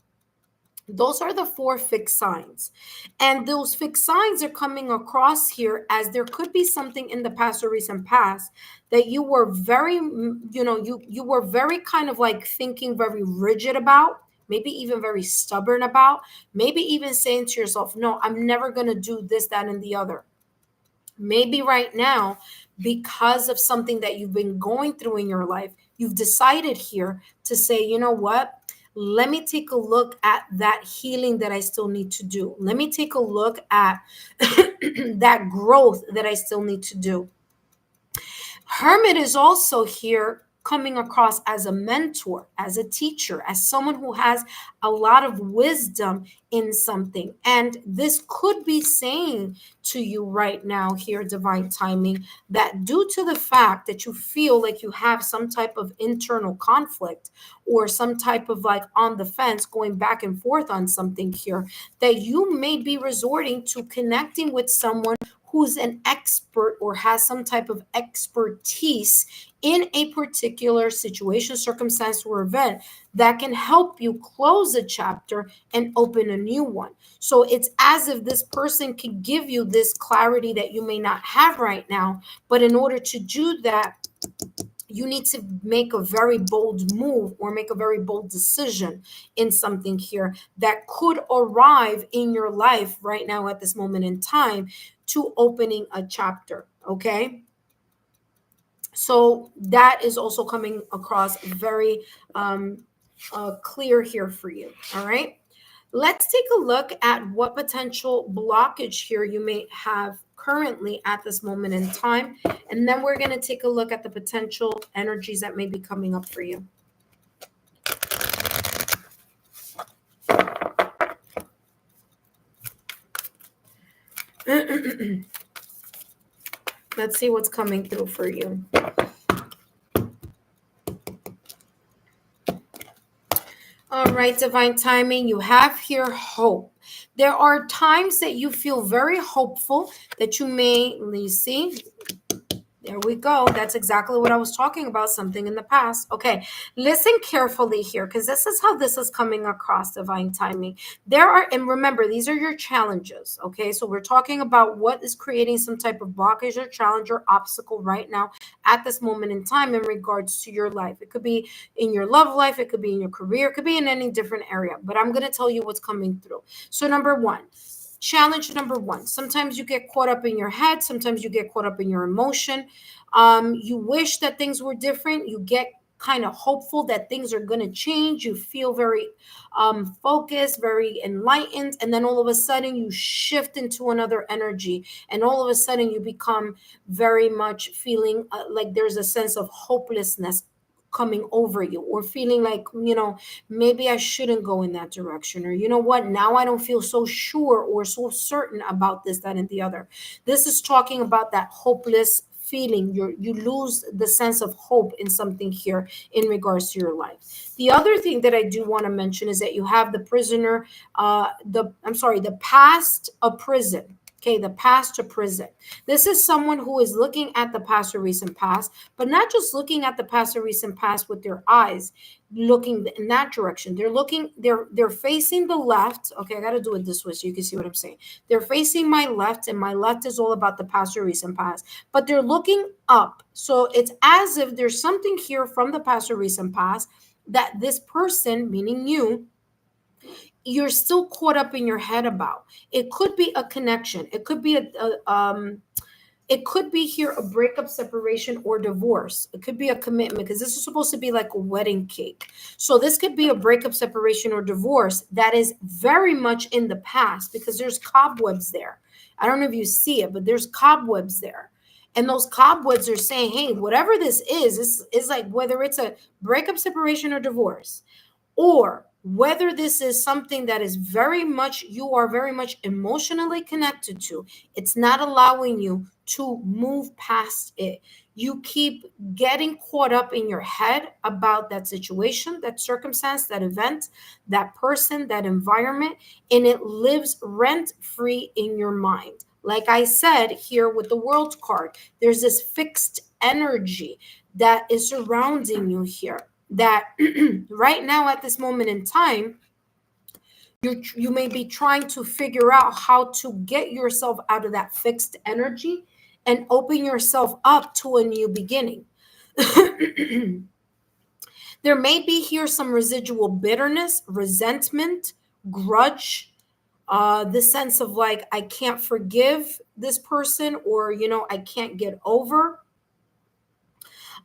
Those are the four fixed signs. And those fixed signs are coming across here as there could be something in the past or recent past that you were very, you were very kind of like thinking very rigid about, maybe even very stubborn about, maybe even saying to yourself, no, I'm never going to do this, that, and the other. Maybe right now, because of something that you've been going through in your life, you've decided here to say, you know what? Let me take a look at that healing that I still need to do. Let me take a look at that growth that I still need to do. Hermit is also here coming across as a mentor, as a teacher, as someone who has a lot of wisdom in something. And this could be saying to you right now here, divine timing, that due to the fact that you feel like you have some type of internal conflict or some type of like on the fence going back and forth on something here, that you may be resorting to connecting with someone who's an expert or has some type of expertise in a particular situation, circumstance, or event that can help you close a chapter and open a new one. So it's as if this person can give you this clarity that you may not have right now. But in order to do that, you need to make a very bold move or make a very bold decision in something here that could arrive in your life right now at this moment in time to opening a chapter. Okay. So that is also coming across very clear here for you. All right. Let's take a look at what potential blockage here you may have currently at this moment in time. And then we're going to take a look at the potential energies that may be coming up for you. Let's see what's coming through for you. All right, divine timing, you have here hope. There are times that you feel very hopeful that you may, let me see. There we go. That's exactly what I was talking about, something in the past. Okay, listen carefully here because this is how this is coming across, divine timing. There are, and remember, these are your challenges. Okay, so we're talking about what is creating some type of blockage or challenge or obstacle right now at this moment in time in regards to your life. It could be in your love life, it could be in your career, it could be in any different area, but I'm going to tell you what's coming through. So, number one, challenge number one, sometimes you get caught up in your head, sometimes you get caught up in your emotion. You wish that things were different, you get kind of hopeful that things are going to change, you feel very focused, very enlightened, and then all of a sudden you shift into another energy, and all of a sudden you become very much feeling like there's a sense of hopelessness coming over you, or feeling like, maybe I shouldn't go in that direction, or you know what, now I don't feel so sure or so certain about this, that, and the other. This is talking about that hopeless feeling. You lose the sense of hope in something here in regards to your life. The other thing that I do want to mention is that you have the prisoner, the past of prison. Okay, the past to prison. This is someone who is looking at the past or recent past, but not just looking at the past or recent past with their eyes, looking in that direction. They're facing the left. Okay, I got to do it this way so you can see what I'm saying. They're facing my left, and my left is all about the past or recent past, but they're looking up. So it's as if there's something here from the past or recent past that this person, meaning you're still caught up in your head about. It could be a connection. It could be it could be here a breakup, separation, or divorce. It could be a commitment, because this is supposed to be like a wedding cake. So this could be a breakup, separation, or divorce that is very much in the past, because there's cobwebs there. I don't know if you see it, but there's cobwebs there. And those cobwebs are saying, hey, whatever this is like, whether it's a breakup, separation, or divorce, or whether this is something that is you are very much emotionally connected to, it's not allowing you to move past it. You keep getting caught up in your head about that situation, that circumstance, that event, that person, that environment, and it lives rent free in your mind. Like I said here with the world card, there's this fixed energy that is surrounding you here, that right now at this moment in time, you may be trying to figure out how to get yourself out of that fixed energy and open yourself up to a new beginning. There may be here some residual bitterness, resentment, grudge, the sense of like, I can't forgive this person, or I can't get over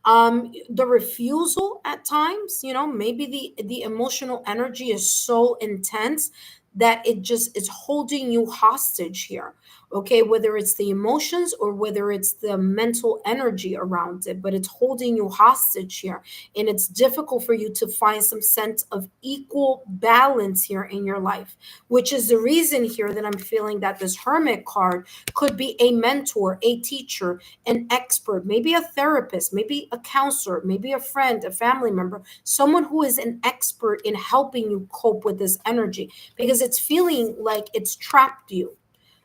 the refusal at times. Maybe the emotional energy is so intense that it just is holding you hostage here. Okay, whether it's the emotions or whether it's the mental energy around it, but it's holding you hostage here, and it's difficult for you to find some sense of equal balance here in your life, which is the reason here that I'm feeling that this hermit card could be a mentor, a teacher, an expert, maybe a therapist, maybe a counselor, maybe a friend, a family member, someone who is an expert in helping you cope with this energy, because it's feeling like it's trapped you.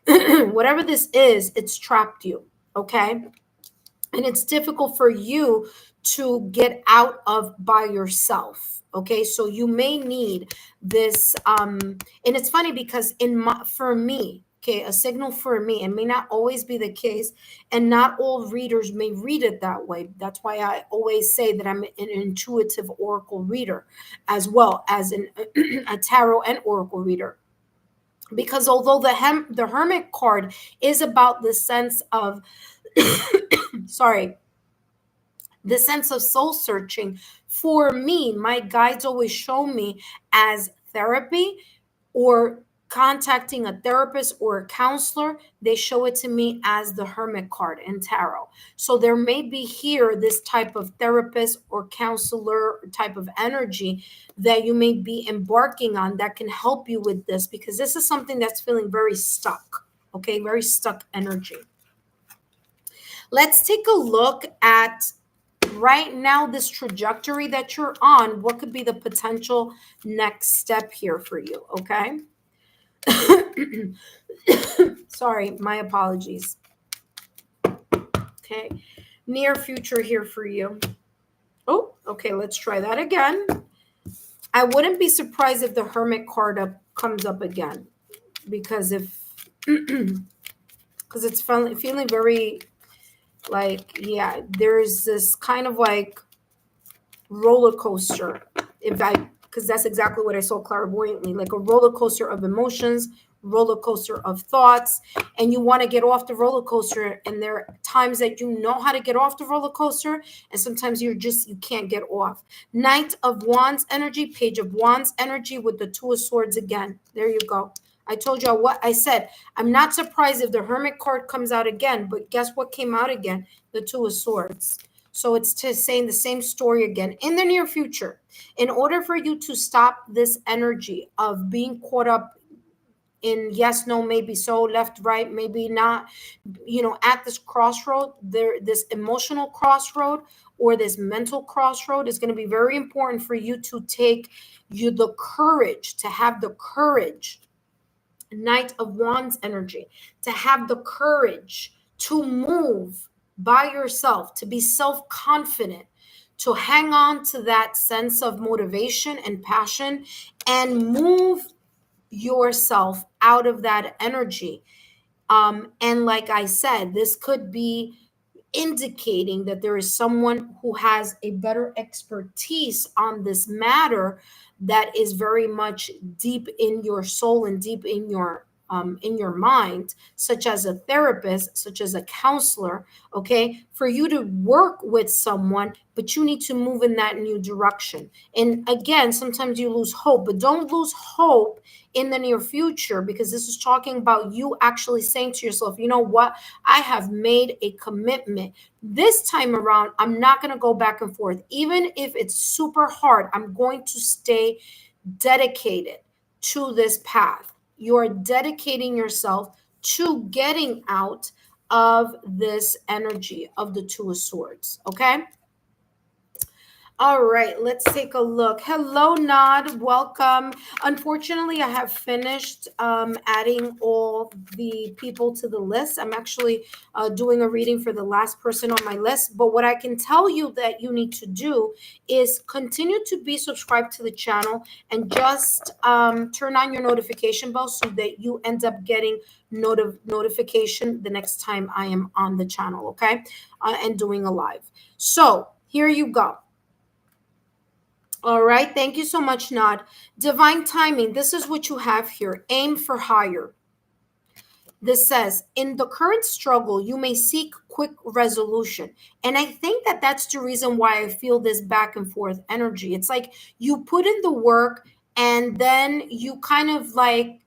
Whatever this is, it's trapped you. Okay. And it's difficult for you to get out of by yourself. Okay, so you may need this and it's funny because for me, okay, a signal for me, it may not always be the case, and not all readers may read it that way. That's why I always say that I'm an intuitive oracle reader, as well as a tarot and oracle reader, because although the hermit card is about the sense of sorry, the sense of soul searching, for me, my guides always show me as therapy, or contacting a therapist or a counselor. They show it to me as the hermit card in tarot. So there may be here this type of therapist or counselor type of energy that you may be embarking on that can help you with this, because this is something that's feeling very stuck. Okay, very stuck energy. Let's take a look at right now this trajectory that you're on. What could be the potential next step here for you? Okay. Sorry, my apologies. Okay. near future here for you. Oh, okay, let's try that again. I wouldn't be surprised if the Hermit card comes up again, because if because it's feeling very like, yeah, there's this kind of like roller coaster. If I, because that's exactly what I saw clairvoyantly, like a roller coaster of emotions, roller coaster of thoughts, and you want to get off the roller coaster, and there are times that you know how to get off the roller coaster, and sometimes you can't get off. Knight of Wands energy, Page of Wands energy with the Two of Swords again. There you go. I told you what I said. I'm not surprised if the Hermit card comes out again, but guess what came out again? The Two of Swords. So it's just saying the same story again. In the near future, in order for you to stop this energy of being caught up in yes, no, maybe so, left, right, maybe not, at this crossroad, this emotional crossroad or this mental crossroad, is going to be very important for you to take the courage, to have the courage, Knight of Wands energy, to have the courage to move by yourself, to be self-confident, to hang on to that sense of motivation and passion and move yourself out of that energy. And like I said, this could be indicating that there is someone who has a better expertise on this matter, that is very much deep in your soul and deep in your mind, such as a therapist, such as a counselor, okay, for you to work with someone, but you need to move in that new direction. And again, sometimes you lose hope, but don't lose hope in the near future, because this is talking about you actually saying to yourself, you know what, I have made a commitment. This time around, I'm not going to go back and forth. Even if it's super hard, I'm going to stay dedicated to this path. You're dedicating yourself to getting out of this energy of the Two of Swords. Okay. All right, let's take a look. Hello, Nod. Welcome. Unfortunately, I have finished adding all the people to the list. I'm actually doing a reading for the last person on my list. But what I can tell you that you need to do is continue to be subscribed to the channel and just turn on your notification bell so that you end up getting notification the next time I am on the channel, okay? And doing a live. So here you go. All right. Thank you so much, Nod. Divine timing. This is what you have here. Aim for higher. This says, in the current struggle, you may seek quick resolution. And I think that that's the reason why I feel this back and forth energy. It's like you put in the work and then you kind of like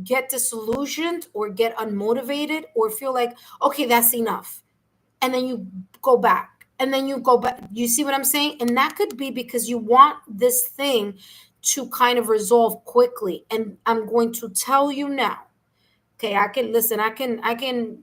get disillusioned or get unmotivated or feel like, okay, that's enough. And then you go back. And then you go back. You see what I'm saying? And that could be because you want this thing to kind of resolve quickly. And I'm going to tell you now. Okay, I can listen. I can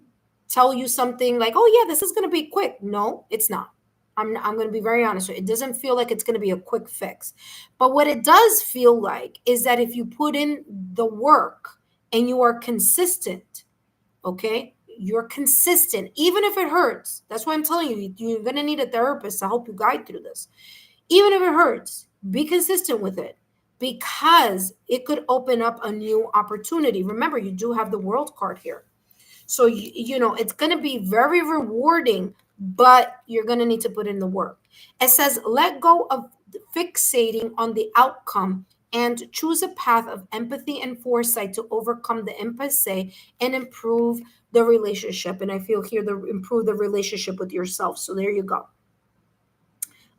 tell you something like, "Oh yeah, this is going to be quick." No, it's not. I'm going to be very honest with you. It doesn't feel like it's going to be a quick fix. But what it does feel like is that if you put in the work and you are consistent, okay, you're consistent, even if it hurts. That's why I'm telling you, you're going to need a therapist to help you guide through this. Even if it hurts, be consistent with it, because it could open up a new opportunity. Remember, you do have the World card here. So, it's going to be very rewarding, but you're going to need to put in the work. It says, let go of fixating on the outcome and choose a path of empathy and foresight to overcome the impasse and improve the relationship. And I feel here improve the relationship with yourself. So there you go.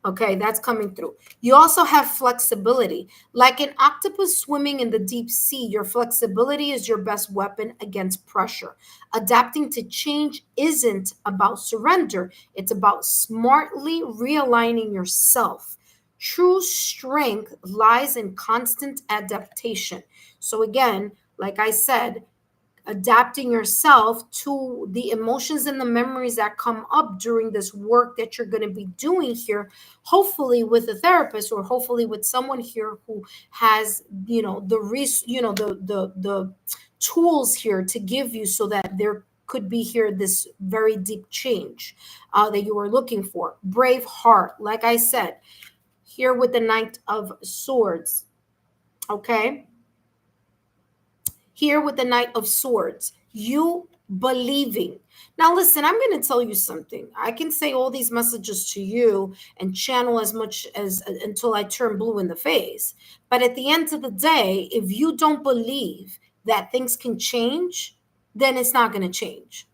Okay, that's coming through. You also have flexibility. Like an octopus swimming in the deep sea, your flexibility is your best weapon against pressure. Adapting to change isn't about surrender, it's about smartly realigning yourself. True strength lies in constant adaptation. So, again, like I said, adapting yourself to the emotions and the memories that come up during this work that you're going to be doing here, hopefully with a therapist or hopefully with someone here who has the tools here to give you so that they're could be here this very deep change that you are looking for. Brave heart, like I said, here with the Knight of Swords. Okay, here with the Knight of Swords, you believing. Now, listen, I'm going to tell you something. I can say all these messages to you and channel as much as until I turn blue in the face. But at the end of the day, if you don't believe that things can change, then it's not going to change.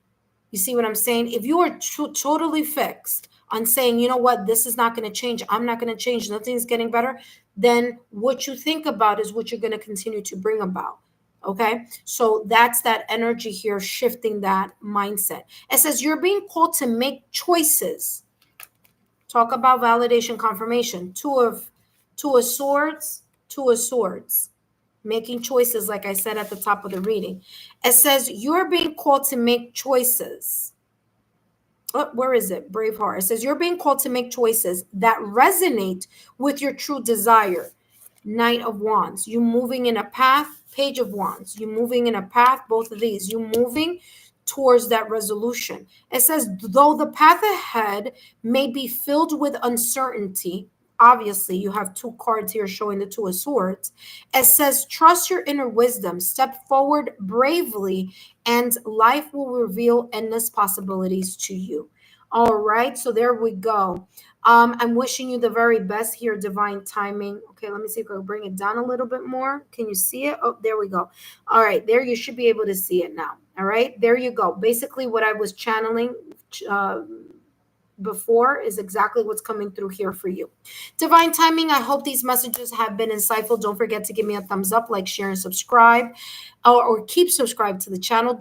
You see what I'm saying? If you are totally fixed on saying, you know what, this is not going to change, I'm not going to change, nothing's getting better, then what you think about is what you're going to continue to bring about. Okay. So that's that energy here, shifting that mindset. It says you're being called to make choices. Talk about validation, confirmation. Two of swords, two of swords. Making choices, like I said at the top of the reading. It says you're being called to make choices. Oh, where is it? Braveheart. It says you're being called to make choices that resonate with your true desire. Knight of Wands. You moving in a path. Page of Wands. You moving in a path. Both of these. You moving towards that resolution. It says, though the path ahead may be filled with uncertainty, obviously you have two cards here showing the Two of Swords. It says, trust your inner wisdom, step forward bravely, and life will reveal endless possibilities to you. All right, so there we go. I'm wishing you the very best here, divine timing. Okay, let me see if I can bring it down a little bit more. Can you see it? Oh, there we go. All right, there you should be able to see it now. All right, there you go. Basically, what I was channeling before is exactly what's coming through here for you. Divine timing. I hope these messages have been insightful. Don't forget to give me a thumbs up, like, share, and subscribe, or keep subscribed to the channel.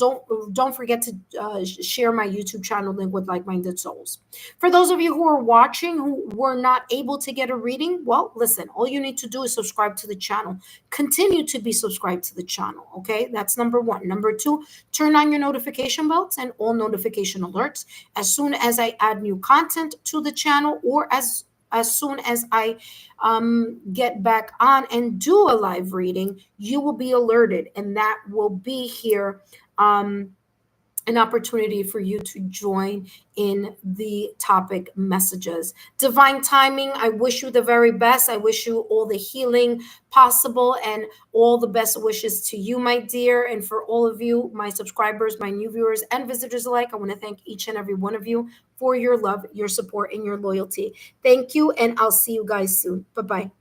Don't forget to share my YouTube channel link with like-minded souls. For those of you who are watching who were not able to get a reading, well, listen, all you need to do is subscribe to the channel. Continue to be subscribed to the channel. Okay, that's number one. Number two, turn on your notification bells and all notification alerts. As soon as I add new content to the channel, or as soon as I get back on and do a live reading, you will be alerted, and that will be here. An opportunity for you to join in the topic messages. Divine timing, I wish you the very best. I wish you all the healing possible and all the best wishes to you, my dear. And for all of you, my subscribers, my new viewers, and visitors alike, I want to thank each and every one of you for your love, your support, and your loyalty. Thank you, and I'll see you guys soon. Bye-bye.